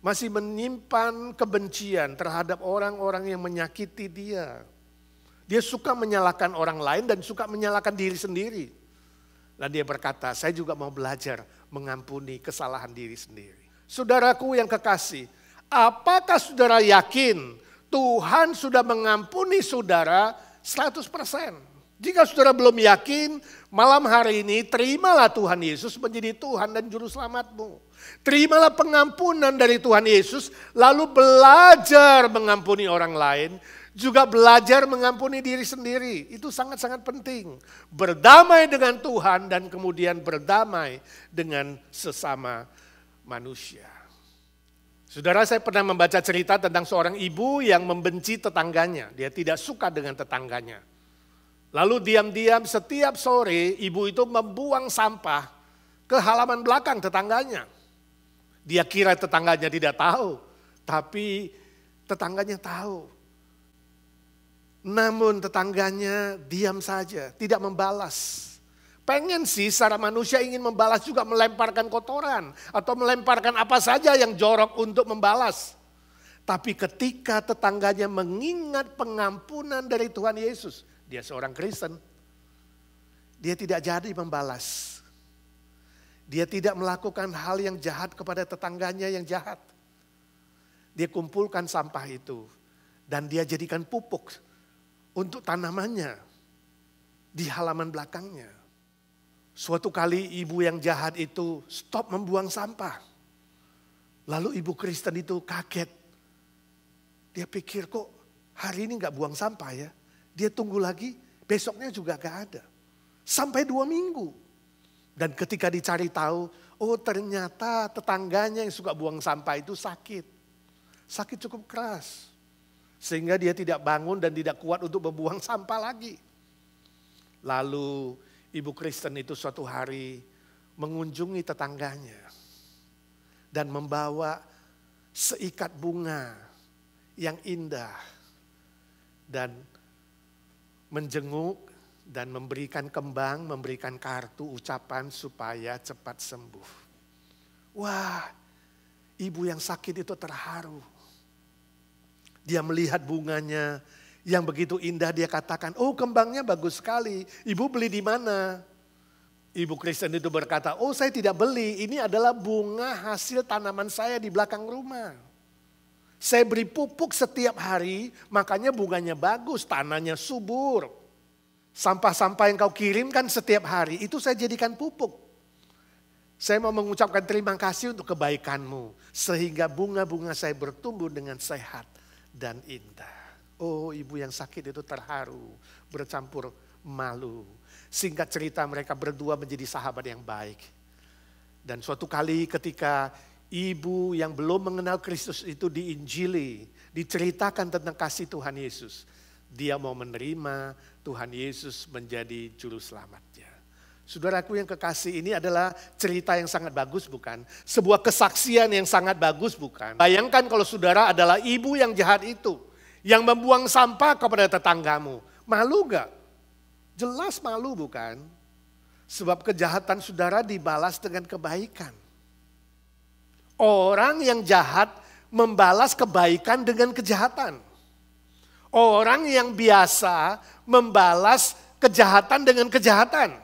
Masih menyimpan kebencian terhadap orang-orang yang menyakiti dia. Dia suka menyalahkan orang lain dan suka menyalahkan diri sendiri. Dan dia berkata, saya juga mau belajar mengampuni kesalahan diri sendiri. Saudaraku yang kekasih, apakah saudara yakin Tuhan sudah mengampuni saudara 100%? Jika saudara belum yakin, malam hari ini terimalah Tuhan Yesus menjadi Tuhan dan Juru Selamatmu. Terimalah pengampunan dari Tuhan Yesus, lalu belajar mengampuni orang lain, juga belajar mengampuni diri sendiri. Itu sangat-sangat penting. Berdamai dengan Tuhan dan kemudian berdamai dengan sesama manusia. Saudara, saya pernah membaca cerita tentang seorang ibu yang membenci tetangganya. Dia tidak suka dengan tetangganya. Lalu diam-diam setiap sore ibu itu membuang sampah ke halaman belakang tetangganya. Dia kira tetangganya tidak tahu, tapi tetangganya tahu. Namun tetangganya diam saja, tidak membalas. Pengen sih secara manusia ingin membalas juga, melemparkan kotoran atau melemparkan apa saja yang jorok untuk membalas. Tapi ketika tetangganya mengingat pengampunan dari Tuhan Yesus, dia seorang Kristen, dia tidak jadi membalas. Dia tidak melakukan hal yang jahat kepada tetangganya yang jahat. Dia kumpulkan sampah itu dan dia jadikan pupuk untuk tanamannya di halaman belakangnya. Suatu kali ibu yang jahat itu stop membuang sampah. Lalu ibu Kristen itu kaget. Dia pikir kok hari ini gak buang sampah ya. Dia tunggu lagi, besoknya juga gak ada. Sampai 2 minggu. Dan ketika dicari tahu, oh ternyata tetangganya yang suka buang sampah itu sakit. Sakit cukup keras. Sehingga dia tidak bangun dan tidak kuat untuk membuang sampah lagi. Lalu ibu Kristen itu suatu hari mengunjungi tetangganya. Dan membawa seikat bunga yang indah. Dan menjenguk dan memberikan kembang, memberikan kartu ucapan supaya cepat sembuh. Wah, ibu yang sakit itu terharu. Dia melihat bunganya yang begitu indah, dia katakan, oh kembangnya bagus sekali, ibu beli di mana? Ibu Kristen itu berkata, oh saya tidak beli, ini adalah bunga hasil tanaman saya di belakang rumah. Saya beri pupuk setiap hari, makanya bunganya bagus, tanahnya subur. Sampah-sampah yang kau kirimkan setiap hari, itu saya jadikan pupuk. Saya mau mengucapkan terima kasih untuk kebaikanmu. Sehingga bunga-bunga saya bertumbuh dengan sehat dan indah. Oh, ibu yang sakit itu terharu, bercampur malu. Singkat cerita, mereka berdua menjadi sahabat yang baik. Dan suatu kali ketika ibu yang belum mengenal Kristus itu diinjili, diceritakan tentang kasih Tuhan Yesus. Dia mau menerima Tuhan Yesus menjadi juru selamatnya. Saudaraku yang kekasih, ini adalah cerita yang sangat bagus bukan? Sebuah kesaksian yang sangat bagus bukan? Bayangkan kalau saudara adalah ibu yang jahat itu, yang membuang sampah kepada tetanggamu. Malu gak? Jelas malu bukan? Sebab kejahatan saudara dibalas dengan kebaikan. Orang yang jahat membalas kebaikan dengan kejahatan. Orang yang biasa membalas kejahatan dengan kejahatan.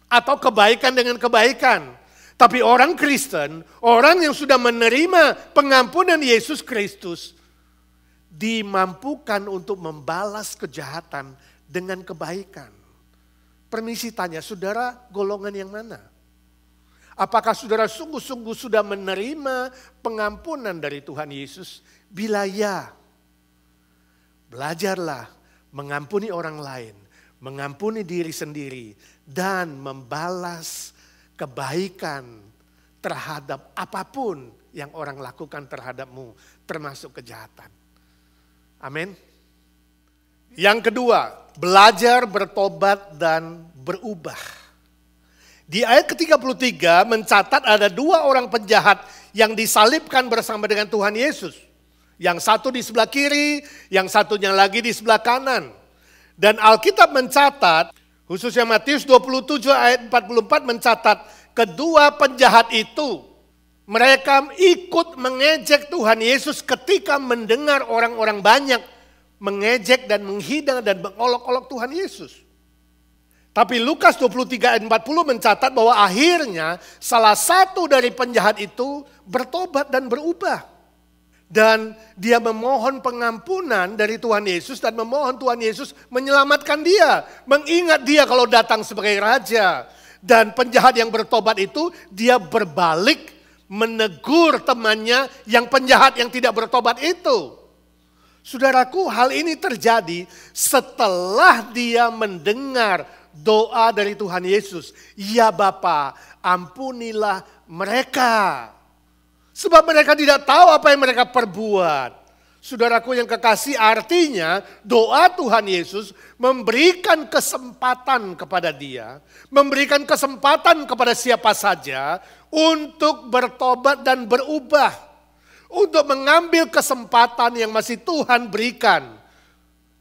Atau kebaikan dengan kebaikan. Tapi orang Kristen, orang yang sudah menerima pengampunan Yesus Kristus, dimampukan untuk membalas kejahatan dengan kebaikan. Permisi tanya, saudara golongan yang mana? Apakah saudara sungguh-sungguh sudah menerima pengampunan dari Tuhan Yesus? Bila ya, belajarlah mengampuni orang lain, mengampuni diri sendiri, dan membalas kebaikan terhadap apapun yang orang lakukan terhadapmu, termasuk kejahatan. Amin. Yang kedua, belajar bertobat dan berubah. Di ayat ke-33 mencatat ada 2 orang penjahat yang disalibkan bersama dengan Tuhan Yesus. Yang satu di sebelah kiri, yang satunya lagi di sebelah kanan. Dan Alkitab mencatat Khususnya Matius 27 ayat 44 mencatat, kedua penjahat itu, mereka ikut mengejek Tuhan Yesus ketika mendengar orang-orang banyak mengejek dan menghina dan mengolok-olok Tuhan Yesus. Tapi Lukas 23 ayat 40 mencatat bahwa akhirnya salah satu dari penjahat itu bertobat dan berubah. Dan dia memohon pengampunan dari Tuhan Yesus dan memohon Tuhan Yesus menyelamatkan dia. Mengingat dia kalau datang sebagai raja. Dan penjahat yang bertobat itu dia berbalik menegur temannya yang penjahat yang tidak bertobat itu. Saudaraku, hal ini terjadi setelah dia mendengar doa dari Tuhan Yesus. Ya Bapa, ampunilah mereka. Sebab mereka tidak tahu apa yang mereka perbuat. Saudaraku yang kekasih, artinya doa Tuhan Yesus memberikan kesempatan kepada dia. Memberikan kesempatan kepada siapa saja untuk bertobat dan berubah. Untuk mengambil kesempatan yang masih Tuhan berikan.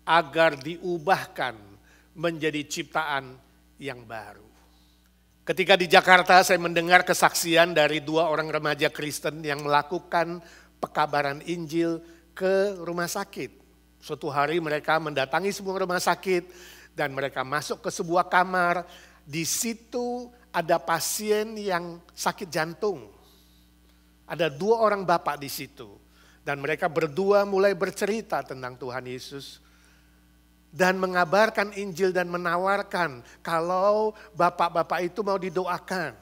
Agar diubahkan menjadi ciptaan yang baru. Ketika di Jakarta saya mendengar kesaksian dari 2 orang remaja Kristen yang melakukan pekabaran Injil ke rumah sakit. Suatu hari mereka mendatangi sebuah rumah sakit dan mereka masuk ke sebuah kamar. Di situ ada pasien yang sakit jantung. Ada 2 orang bapak di situ. Dan mereka berdua mulai bercerita tentang Tuhan Yesus. Dan mengabarkan Injil dan menawarkan kalau bapak-bapak itu mau didoakan.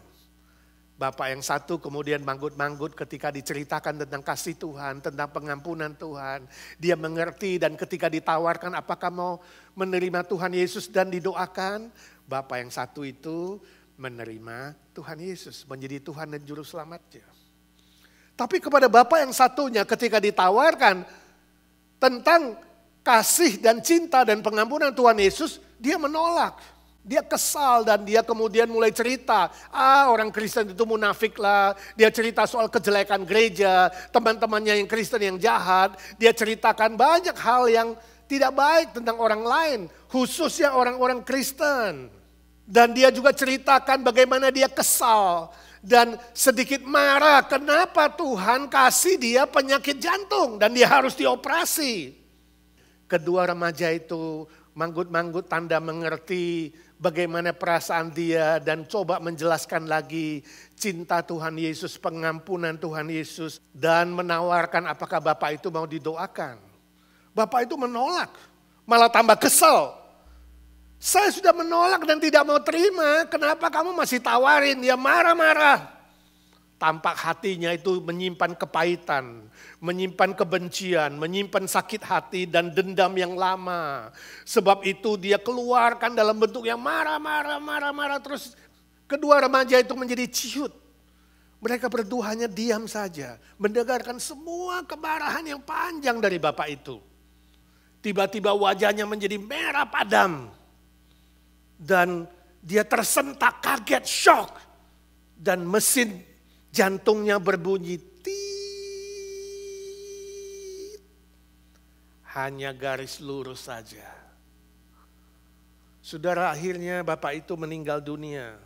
Bapak yang satu kemudian manggut-manggut ketika diceritakan tentang kasih Tuhan, tentang pengampunan Tuhan. Dia mengerti dan ketika ditawarkan apakah mau menerima Tuhan Yesus dan didoakan. Bapak yang satu itu menerima Tuhan Yesus, menjadi Tuhan dan Juru Selamatnya. Tapi kepada bapak yang satunya ketika ditawarkan tentang kasih dan cinta dan pengampunan Tuhan Yesus, dia menolak. Dia kesal dan dia kemudian mulai cerita. Orang Kristen itu munafik lah. Dia cerita soal kejelekan gereja, teman-temannya yang Kristen yang jahat. Dia ceritakan banyak hal yang tidak baik tentang orang lain, khususnya orang-orang Kristen. Dan dia juga ceritakan bagaimana dia kesal dan sedikit marah. Kenapa Tuhan kasih dia penyakit jantung dan dia harus dioperasi. Kedua remaja itu manggut-manggut tanda mengerti bagaimana perasaan dia dan coba menjelaskan lagi cinta Tuhan Yesus, pengampunan Tuhan Yesus dan menawarkan apakah bapak itu mau didoakan. Bapak itu menolak, malah tambah kesel. Saya sudah menolak dan tidak mau terima, kenapa kamu masih tawarin? Dia marah-marah. Tampak hatinya itu menyimpan kepahitan, menyimpan kebencian, menyimpan sakit hati dan dendam yang lama. Sebab itu dia keluarkan dalam bentuk yang marah-marah. Terus kedua remaja itu menjadi ciut. Mereka berdua hanya diam saja, mendengarkan semua kemarahan yang panjang dari bapak itu. Tiba-tiba wajahnya menjadi merah padam. Dan dia tersentak, kaget, shock. Dan mesin jantungnya berbunyi tit. Hanya garis lurus saja. Saudara, akhirnya bapak itu meninggal dunia.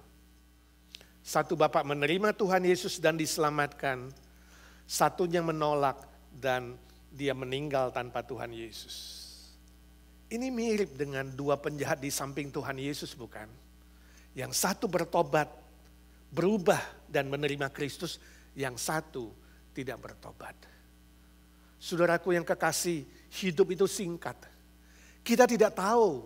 Satu bapak menerima Tuhan Yesus dan diselamatkan. Satunya menolak dan dia meninggal tanpa Tuhan Yesus. Ini mirip dengan dua penjahat di samping Tuhan Yesus, bukan? Yang satu bertobat, berubah dan menerima Kristus, yang satu tidak bertobat. Saudaraku yang kekasih, hidup itu singkat. Kita tidak tahu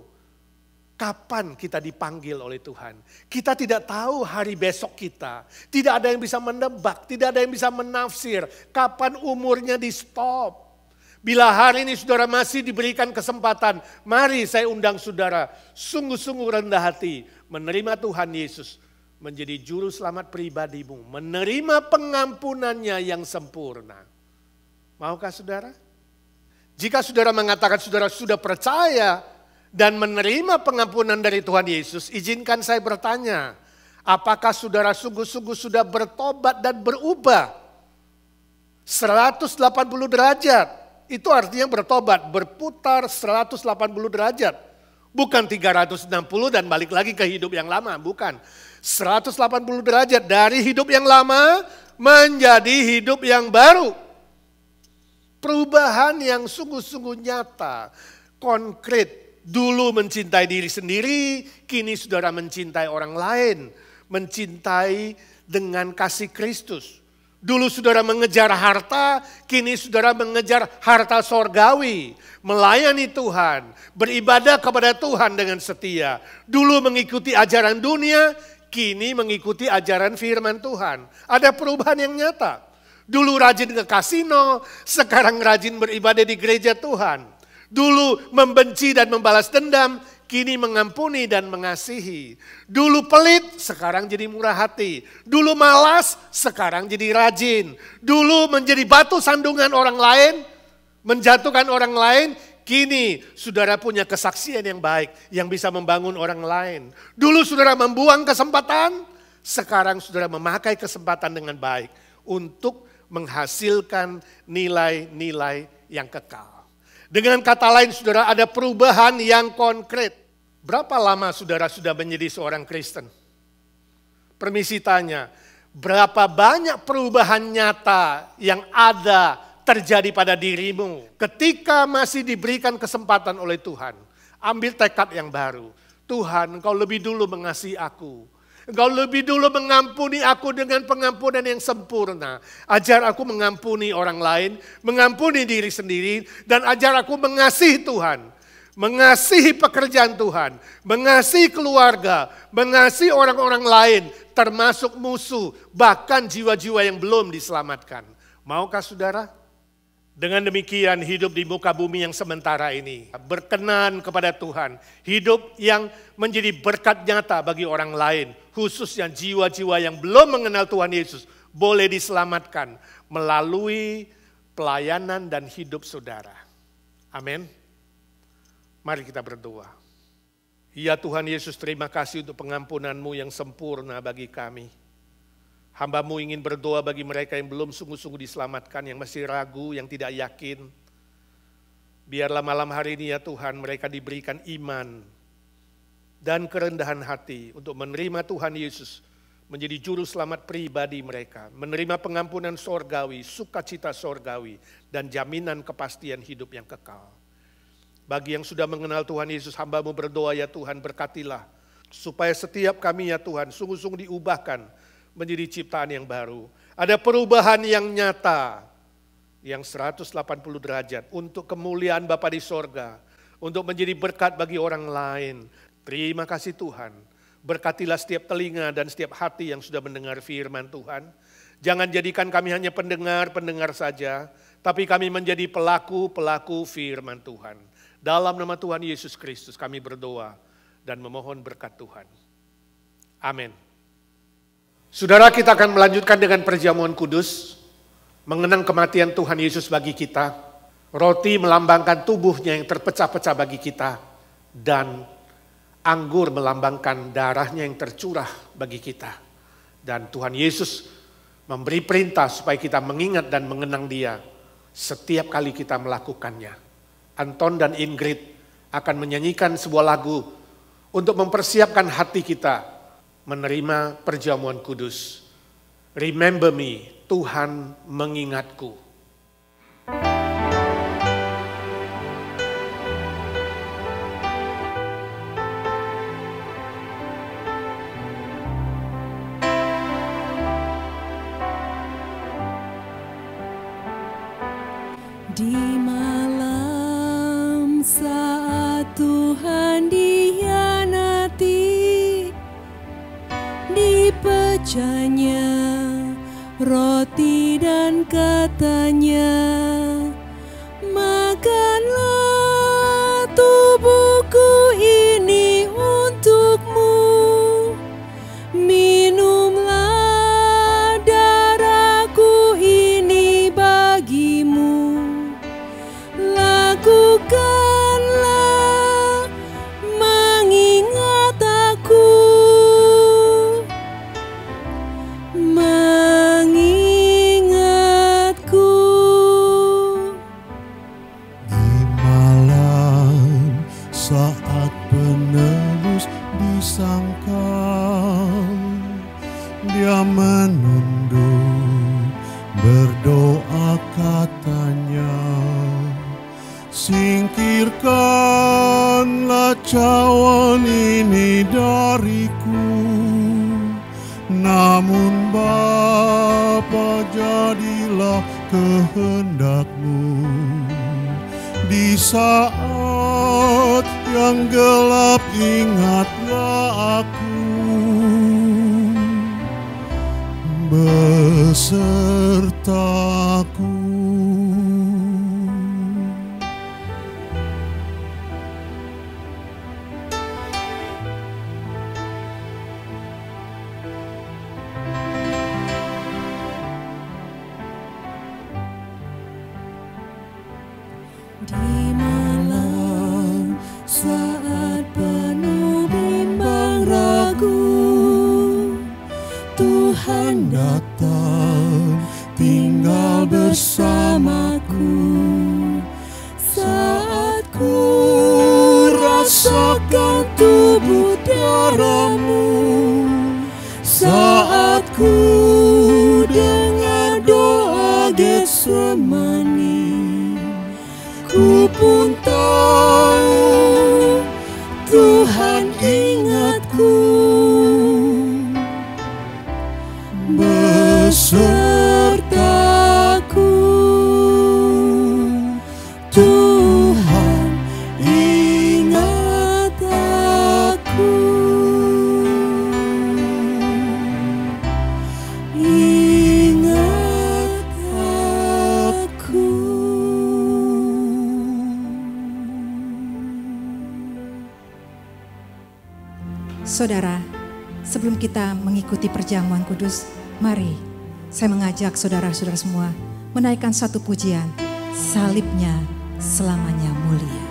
kapan kita dipanggil oleh Tuhan. Kita tidak tahu hari besok kita. Tidak ada yang bisa menebak, tidak ada yang bisa menafsir kapan umurnya di stop. Bila hari ini saudara masih diberikan kesempatan, mari saya undang saudara sungguh-sungguh rendah hati menerima Tuhan Yesus menjadi juru selamat pribadimu, menerima pengampunannya yang sempurna. Maukah saudara? Jika saudara mengatakan saudara sudah percaya dan menerima pengampunan dari Tuhan Yesus, izinkan saya bertanya, apakah saudara sungguh-sungguh sudah bertobat dan berubah? 180 derajat, itu artinya bertobat, berputar 180 derajat. Bukan 360 dan balik lagi ke hidup yang lama, bukan. 180 derajat dari hidup yang lama menjadi hidup yang baru. Perubahan yang sungguh-sungguh nyata, konkret. Dulu mencintai diri sendiri, kini saudara mencintai orang lain. Mencintai dengan kasih Kristus. Dulu saudara mengejar harta, kini saudara mengejar harta sorgawi. Melayani Tuhan, beribadah kepada Tuhan dengan setia. Dulu mengikuti ajaran dunia, kini mengikuti ajaran firman Tuhan. Ada perubahan yang nyata. Dulu rajin ke kasino, sekarang rajin beribadah di gereja Tuhan. Dulu membenci dan membalas dendam, kini mengampuni dan mengasihi. Dulu pelit, sekarang jadi murah hati. Dulu malas, sekarang jadi rajin. Dulu menjadi batu sandungan orang lain, menjatuhkan orang lain, kini saudara punya kesaksian yang baik yang bisa membangun orang lain. Dulu saudara membuang kesempatan, sekarang saudara memakai kesempatan dengan baik untuk menghasilkan nilai-nilai yang kekal. Dengan kata lain saudara, ada perubahan yang konkret. Berapa lama saudara sudah menjadi seorang Kristen? Permisi tanya, berapa banyak perubahan nyata yang ada terjadi pada dirimu ketika masih diberikan kesempatan oleh Tuhan? Ambil tekad yang baru. Tuhan, Engkau lebih dulu mengasihi aku. Engkau lebih dulu mengampuni aku dengan pengampunan yang sempurna. Ajar aku mengampuni orang lain, mengampuni diri sendiri, dan ajar aku mengasihi Tuhan. Mengasihi pekerjaan Tuhan, mengasihi keluarga, mengasihi orang-orang lain, termasuk musuh, bahkan jiwa-jiwa yang belum diselamatkan. Maukah saudara? Dengan demikian hidup di muka bumi yang sementara ini, berkenan kepada Tuhan, hidup yang menjadi berkat nyata bagi orang lain, khususnya jiwa-jiwa yang belum mengenal Tuhan Yesus, boleh diselamatkan melalui pelayanan dan hidup saudara. Amin. Mari kita berdoa. Ya Tuhan Yesus, terima kasih untuk pengampunan-Mu yang sempurna bagi kami. Hamba-Mu ingin berdoa bagi mereka yang belum sungguh-sungguh diselamatkan, yang masih ragu, yang tidak yakin. Biarlah malam hari ini ya Tuhan, mereka diberikan iman dan kerendahan hati untuk menerima Tuhan Yesus menjadi juru selamat pribadi mereka. Menerima pengampunan sorgawi, sukacita sorgawi, dan jaminan kepastian hidup yang kekal. Bagi yang sudah mengenal Tuhan Yesus, hamba-Mu berdoa ya Tuhan, berkatilah. Supaya setiap kami ya Tuhan sungguh-sungguh diubahkan menjadi ciptaan yang baru. Ada perubahan yang nyata, yang 180 derajat untuk kemuliaan Bapa di sorga, untuk menjadi berkat bagi orang lain. Terima kasih Tuhan. Berkatilah setiap telinga dan setiap hati yang sudah mendengar firman Tuhan. Jangan jadikan kami hanya pendengar-pendengar saja, tapi kami menjadi pelaku-pelaku firman Tuhan. Dalam nama Tuhan Yesus Kristus kami berdoa dan memohon berkat Tuhan. Amin. Saudara, kita akan melanjutkan dengan perjamuan kudus, mengenang kematian Tuhan Yesus bagi kita. Roti melambangkan tubuhnya yang terpecah-pecah bagi kita, dan anggur melambangkan darahnya yang tercurah bagi kita. Dan Tuhan Yesus memberi perintah supaya kita mengingat dan mengenang Dia setiap kali kita melakukannya. Anton dan Ingrid akan menyanyikan sebuah lagu untuk mempersiapkan hati kita menerima perjamuan kudus. Remember me, Tuhan mengingatku. Di malam saat Tuhan dikhianati, dipecahnya roti dan katanya, makanlah tubuhku ini untukmu, minumlah darahku ini bagimu, lakukanlah mengingat aku. Mengingatku. kehendak-Mu. Di saat yang gelap ingatlah aku besertaku. Di malam saat penuh bimbang ragu, Tuhan datang tinggal bersamaku. Saat ku rasakan tubuh darah-Mu, saat ku dengar doa Getsemani, ku pun tahu Tuhan ingatku besertaku. Tuhan ingat aku, ingat aku. Saudara, sebelum kita mengikuti perjamuan kudus, mari saya mengajak saudara-saudara semua menaikkan satu pujian, salibnya selamanya mulia.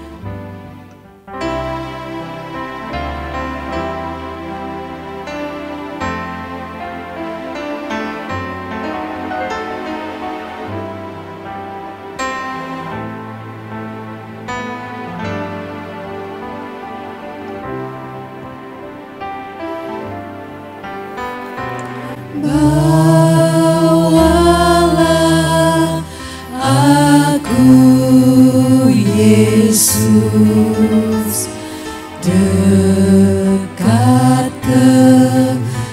Bawalah aku, Yesus, dekat ke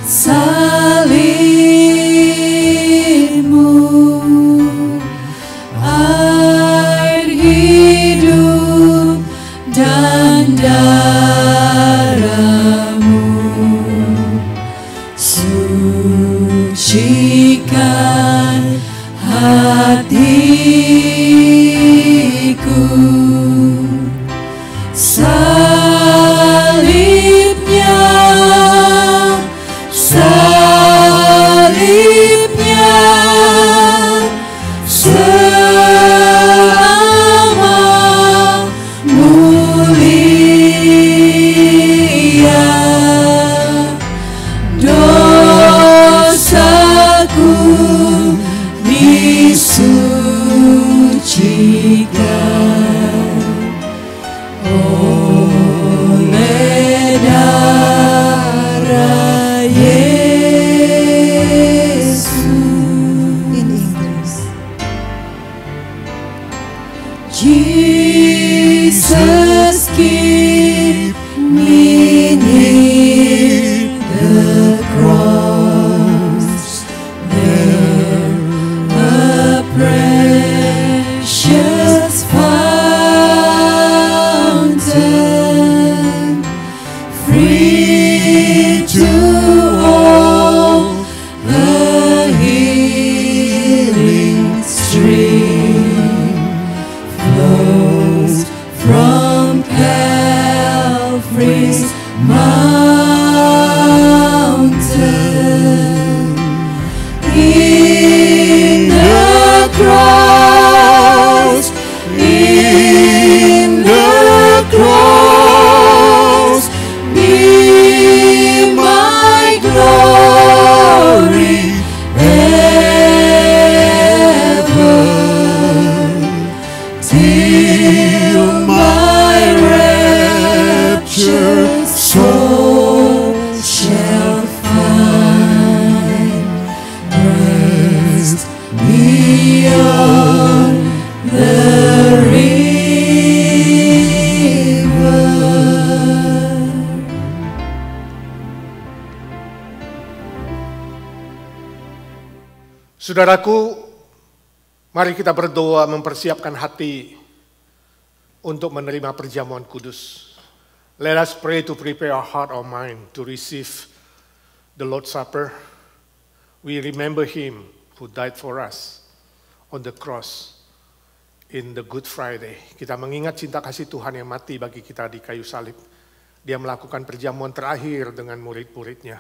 salib-Mu. Air hidup dan darah-Mu sucikan hatiku. Salibnya, salibnya selama mulia. Dosaku disucikan oleh darah Yesus. In English. Jesus, keep me near the cross, there a precious fountain, free to all, the healing stream flows from Calvary's mountain. In the cross, in the cross, be my glory ever, till my raptured soul shall find rest beyond the river. Saudaraku, Mari kita berdoa mempersiapkan hati untuk menerima perjamuan kudus. Let us pray to prepare our heart or mind to receive the Lord's Supper. We remember Him who died for us on the cross in the Good Friday. Kita mengingat cinta kasih Tuhan yang mati bagi kita di kayu salib. Dia melakukan perjamuan terakhir dengan murid-muridnya.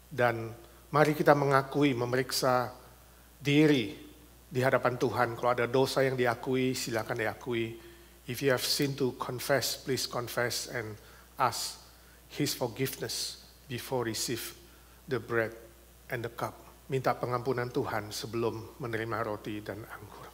Dan mari kita mengakui, memeriksa diri di hadapan Tuhan. Kalau ada dosa yang diakui, silakan diakui. If you have sin to confess, please confess and ask His forgiveness before receive the bread and the cup. Minta pengampunan Tuhan sebelum menerima roti dan anggur.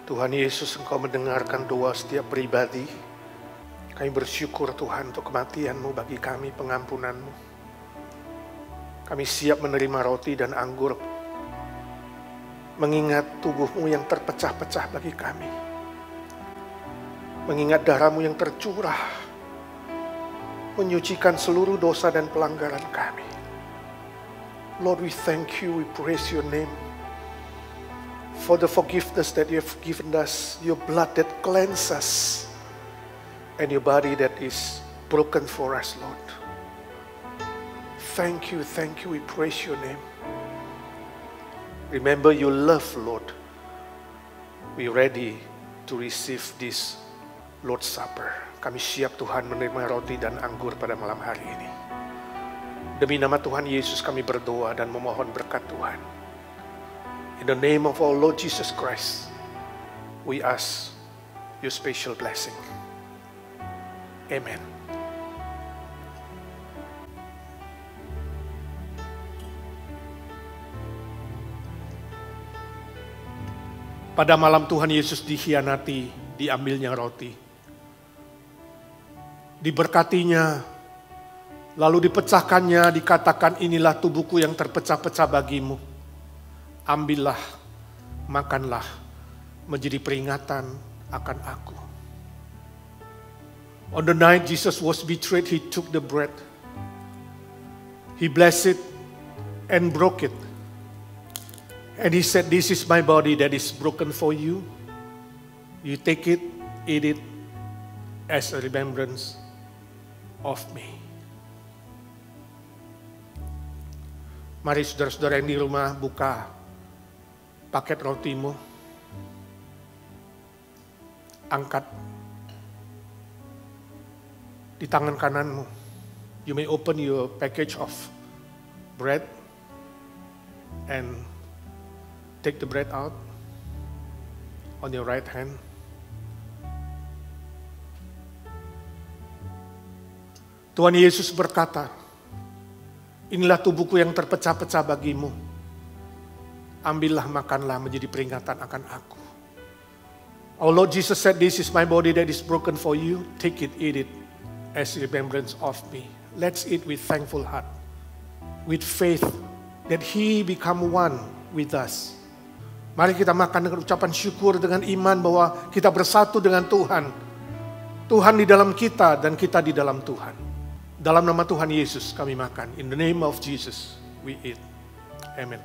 Tuhan Yesus, Engkau mendengarkan doa setiap pribadi. Kami bersyukur Tuhan untuk kematian-Mu bagi kami, pengampunan-Mu. Kami siap menerima roti dan anggur, mengingat tubuh-Mu yang terpecah-pecah bagi kami. Mengingat darah-Mu yang tercurah, menyucikan seluruh dosa dan pelanggaran kami. Lord, we thank You, we praise Your name. For the forgiveness that You have given us, Your blood that cleanses us, and Your body that is broken for us, Lord. Thank You, we praise Your name. Remember Your love, Lord. We ready to receive this Lord's Supper. Kami siap Tuhan menerima roti dan anggur pada malam hari ini. Demi nama Tuhan Yesus kami berdoa dan memohon berkat Tuhan. In the name of our Lord Jesus Christ, we ask Your special blessing. Amen. Pada malam Tuhan Yesus dikhianati, diambilnya roti. Diberkatinya, lalu dipecahkannya, dikatakan inilah tubuhku yang terpecah-pecah bagimu. Ambillah, makanlah, menjadi peringatan akan aku. On the night Jesus was betrayed, He took the bread. He blessed it and broke it. And He said, this is my body that is broken for you. You take it, eat it as a remembrance of me. Mari saudara-saudara yang di rumah buka paket rotimu, angkat di tangan kananmu. You may open your package of bread and take the bread out on your right hand. Tuhan Yesus berkata, inilah tubuhku yang terpecah-pecah bagimu. Ambillah, makanlah, menjadi peringatan akan aku. Our Lord Jesus said, this is my body that is broken for you. Take it, eat it as remembrance of me. Let's eat with thankful heart, with faith that He become one with us. Mari kita makan dengan ucapan syukur, dengan iman bahwa kita bersatu dengan Tuhan. Tuhan di dalam kita dan kita di dalam Tuhan. Dalam nama Tuhan Yesus kami makan. In the name of Jesus we eat. Amen.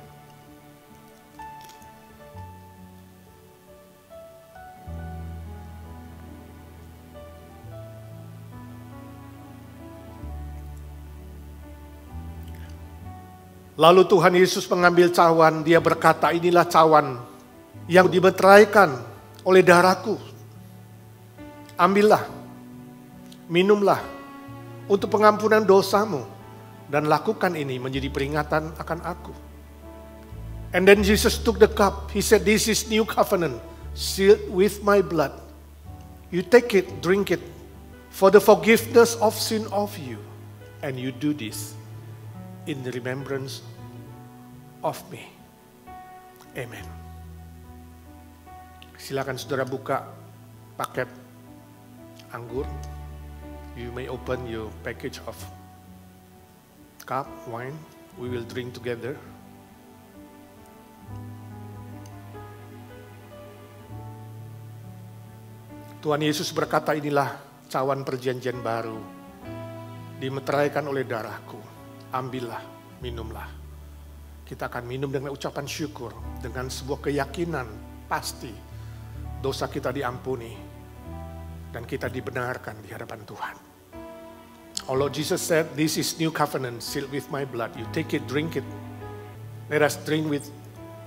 Lalu Tuhan Yesus mengambil cawan, Dia berkata, inilah cawan yang dimeteraikan oleh darahku. Ambillah, minumlah untuk pengampunan dosamu, dan lakukan ini menjadi peringatan akan aku. And then Jesus took the cup. He said, this is new covenant, sealed with my blood. You take it, drink it, for the forgiveness of sin of you. And you do this in the remembrance of me. Amen. Silakan saudara buka paket anggur. You may open your package of cup, wine. We will drink together. Tuhan Yesus berkata, inilah cawan perjanjian baru, dimeteraikan oleh darahku. Ambillah, minumlah. Kita akan minum dengan ucapan syukur, dengan sebuah keyakinan pasti dosa kita diampuni dan kita dibenarkan di hadapan Tuhan. Our Lord Jesus said, this is new covenant sealed with my blood. You take it, drink it. Let us drink with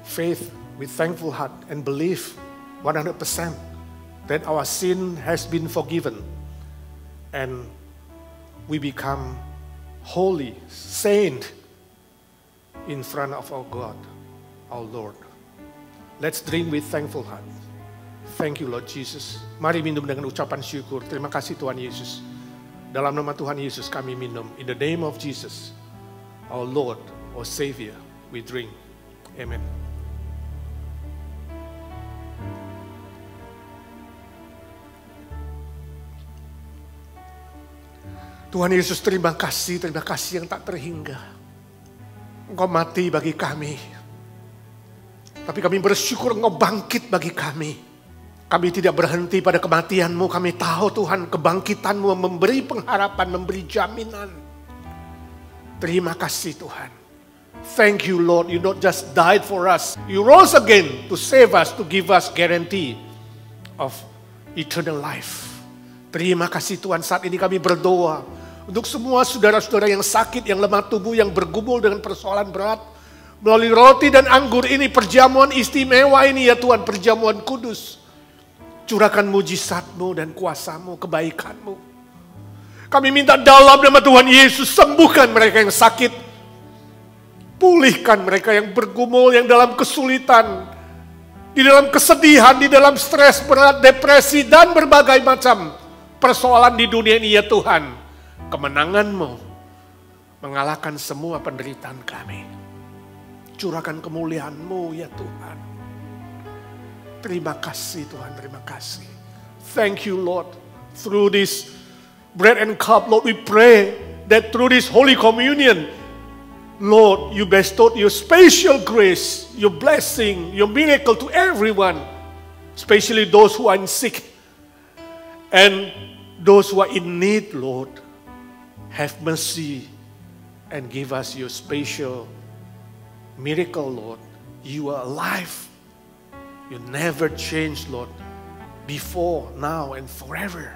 faith, with thankful heart, and believe 100% that our sin has been forgiven and we become holy, saint in front of our God, our Lord. Let's drink with thankful heart. Thank you, Lord Jesus. Mari minum dengan ucapan syukur. Terima kasih Tuhan Yesus. Dalam nama Tuhan Yesus kami minum. In the name of Jesus, our Lord, our Savior, we drink. Amen. Tuhan Yesus, terima kasih yang tak terhingga. Engkau mati bagi kami. Tapi kami bersyukur Engkau bangkit bagi kami. Kami tidak berhenti pada kematian-Mu. Kami tahu Tuhan kebangkitan-Mu memberi pengharapan, memberi jaminan. Terima kasih Tuhan. Thank you Lord, you not just died for us. You rose again to save us, to give us guarantee of eternal life. Terima kasih Tuhan, saat ini kami berdoa untuk semua saudara-saudara yang sakit, yang lemah tubuh, yang bergumul dengan persoalan berat. Melalui roti dan anggur ini, perjamuan istimewa ini ya Tuhan, perjamuan kudus. Curahkan mujizat-Mu dan kuasa-Mu, kebaikan-Mu. Kami minta dalam nama Tuhan Yesus, sembuhkan mereka yang sakit. Pulihkan mereka yang bergumul, yang dalam kesulitan. Di dalam kesedihan, di dalam stres berat, depresi, dan berbagai macam persoalan di dunia ini ya Tuhan. Kemenangan-Mu mengalahkan semua penderitaan kami. Curahkan kemuliaan-Mu ya Tuhan. Terima kasih Tuhan, terima kasih. Thank you Lord. Through this bread and cup, Lord, we pray that through this Holy Communion, Lord, you bestowed your special grace, your blessing, your miracle to everyone, especially those who are sick and those who are in need, Lord. Have mercy and give us your special miracle, Lord. You are alive. You never change, Lord. Before, now, and forever.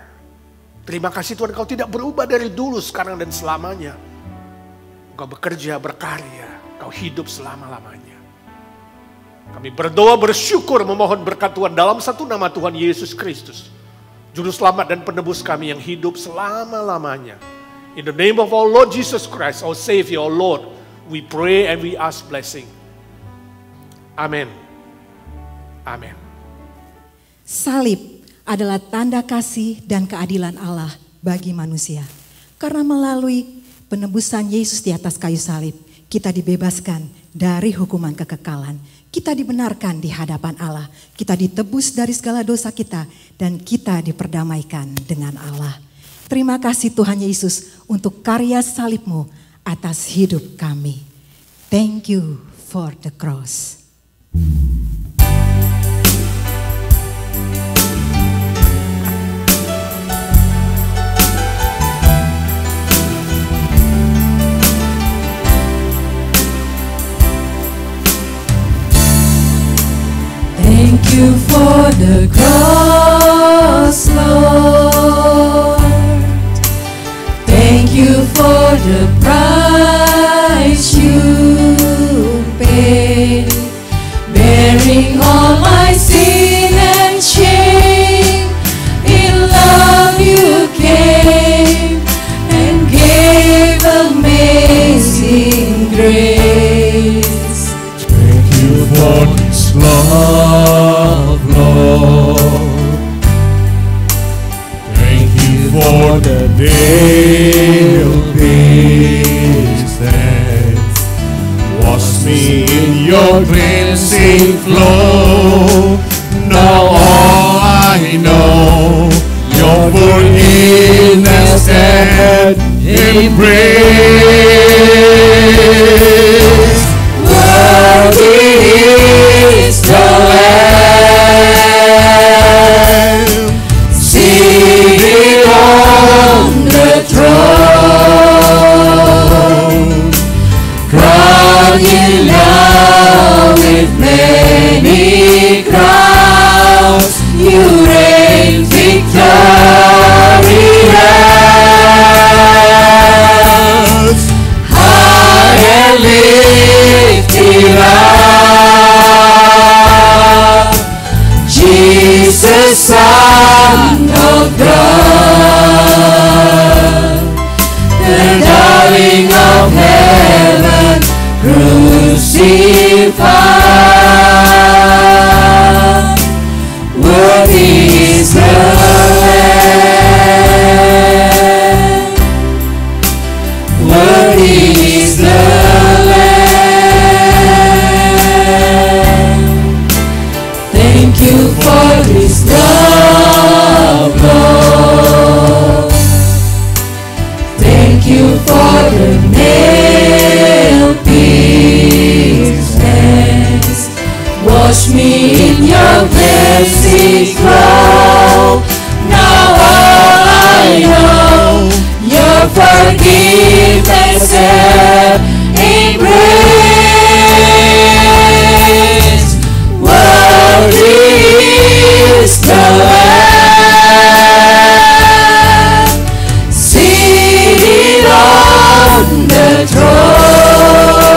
Terima kasih Tuhan, Kau tidak berubah dari dulu, sekarang, dan selamanya. Kau bekerja, berkarya, Kau hidup selama-lamanya. Kami berdoa, bersyukur, memohon berkat Tuhan dalam satu nama Tuhan Yesus Kristus, Juru Selamat dan Penebus kami yang hidup selama-lamanya. In the name of our Lord Jesus Christ, our Savior, our Lord, we pray and we ask blessing. Amen. Amen. Salib adalah tanda kasih dan keadilan Allah bagi manusia. Karena melalui penebusan Yesus di atas kayu salib, kita dibebaskan dari hukuman kekekalan. Kita dibenarkan di hadapan Allah. Kita ditebus dari segala dosa kita dan kita diperdamaikan dengan Allah. Terima kasih Tuhan Yesus untuk karya salib-Mu atas hidup kami. Thank you for the cross. Thank you for the cross, Lord. Thank you for the price you paid, bearing all my sin and shame. In love you came and gave amazing grace. Thank you for this love, Lord. Thank you for the veil pierced that washed me in your cleansing flow. Now all I know, your forgiveness praise. Worthy is the Lamb, seated on the throne. Crown you now with many crowns, you reign victorious. High and lifted up, Jesus, Son of God, the darling of heaven, crucified. Worthy is the Lamb, worthy is the Lamb. Thank you for His love, Lord. Thank you for the nail-pierced hands. Wash me in your cleansing flow. Now all I know, your forgiveness and embrace. Worthy is the Lamb, seated on the throne.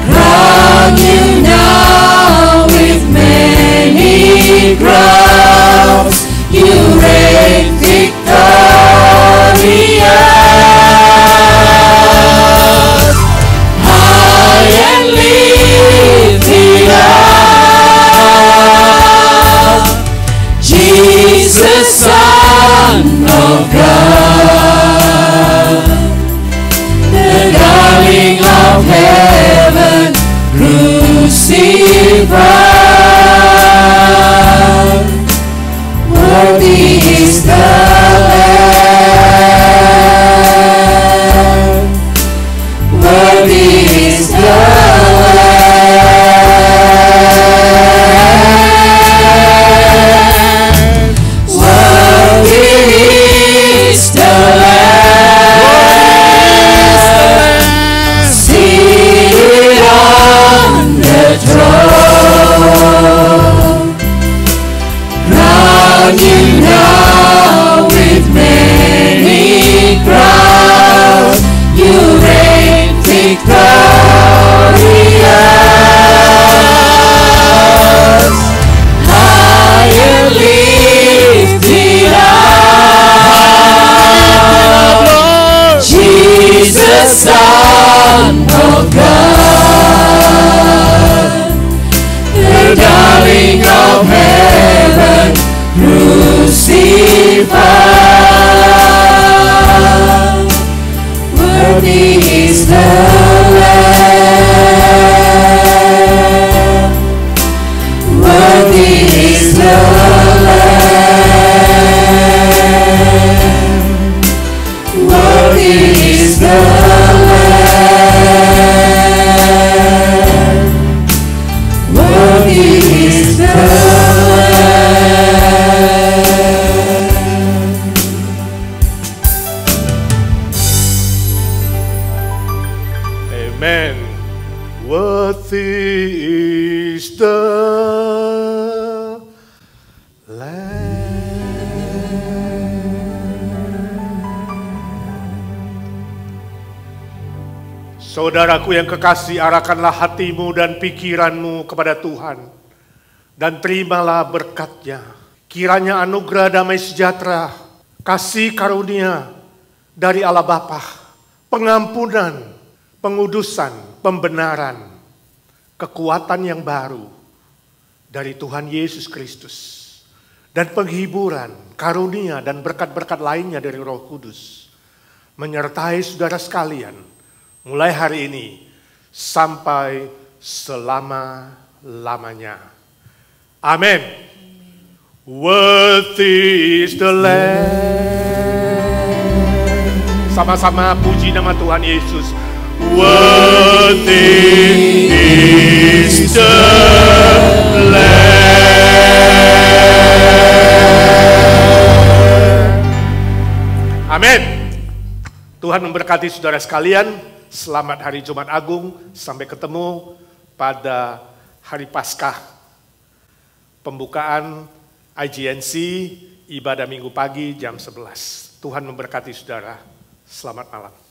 Crown you now with many crowns, you reign victorious. High and lifted up, Jesus, Son of God, the darling of heaven, crucified. Worthy is the Lamb, worthy is the Lamb, worthy is the Lamb, seated on the throne. Crown you now with many crowns, you reign victorious. High and lifted up, Jesus, Son of God, the darling of heaven, crucified. Worthy is the Lamb, worthy is the Lamb, worthy is the Lamb, worthy is the Amen. Worthy is the Lamb. Saudaraku yang kekasih, arahkanlah hatimu dan pikiranmu kepada Tuhan dan terimalah berkat-Nya. Kiranya anugerah damai sejahtera, kasih karunia dari Allah Bapa, pengampunan, pengudusan, pembenaran, kekuatan yang baru dari Tuhan Yesus Kristus, dan penghiburan, karunia, dan berkat-berkat lainnya dari Roh Kudus menyertai saudara sekalian mulai hari ini sampai selama-lamanya. Amin. Worthy is the Lamb. Sama-sama puji nama Tuhan Yesus. Worthy is the Lamb. Amin. Tuhan memberkati saudara sekalian. Selamat hari Jumat Agung. Sampai ketemu pada hari Paskah. Pembukaan IGNC, ibadah Minggu pagi jam 11. Tuhan memberkati saudara. Selamat malam.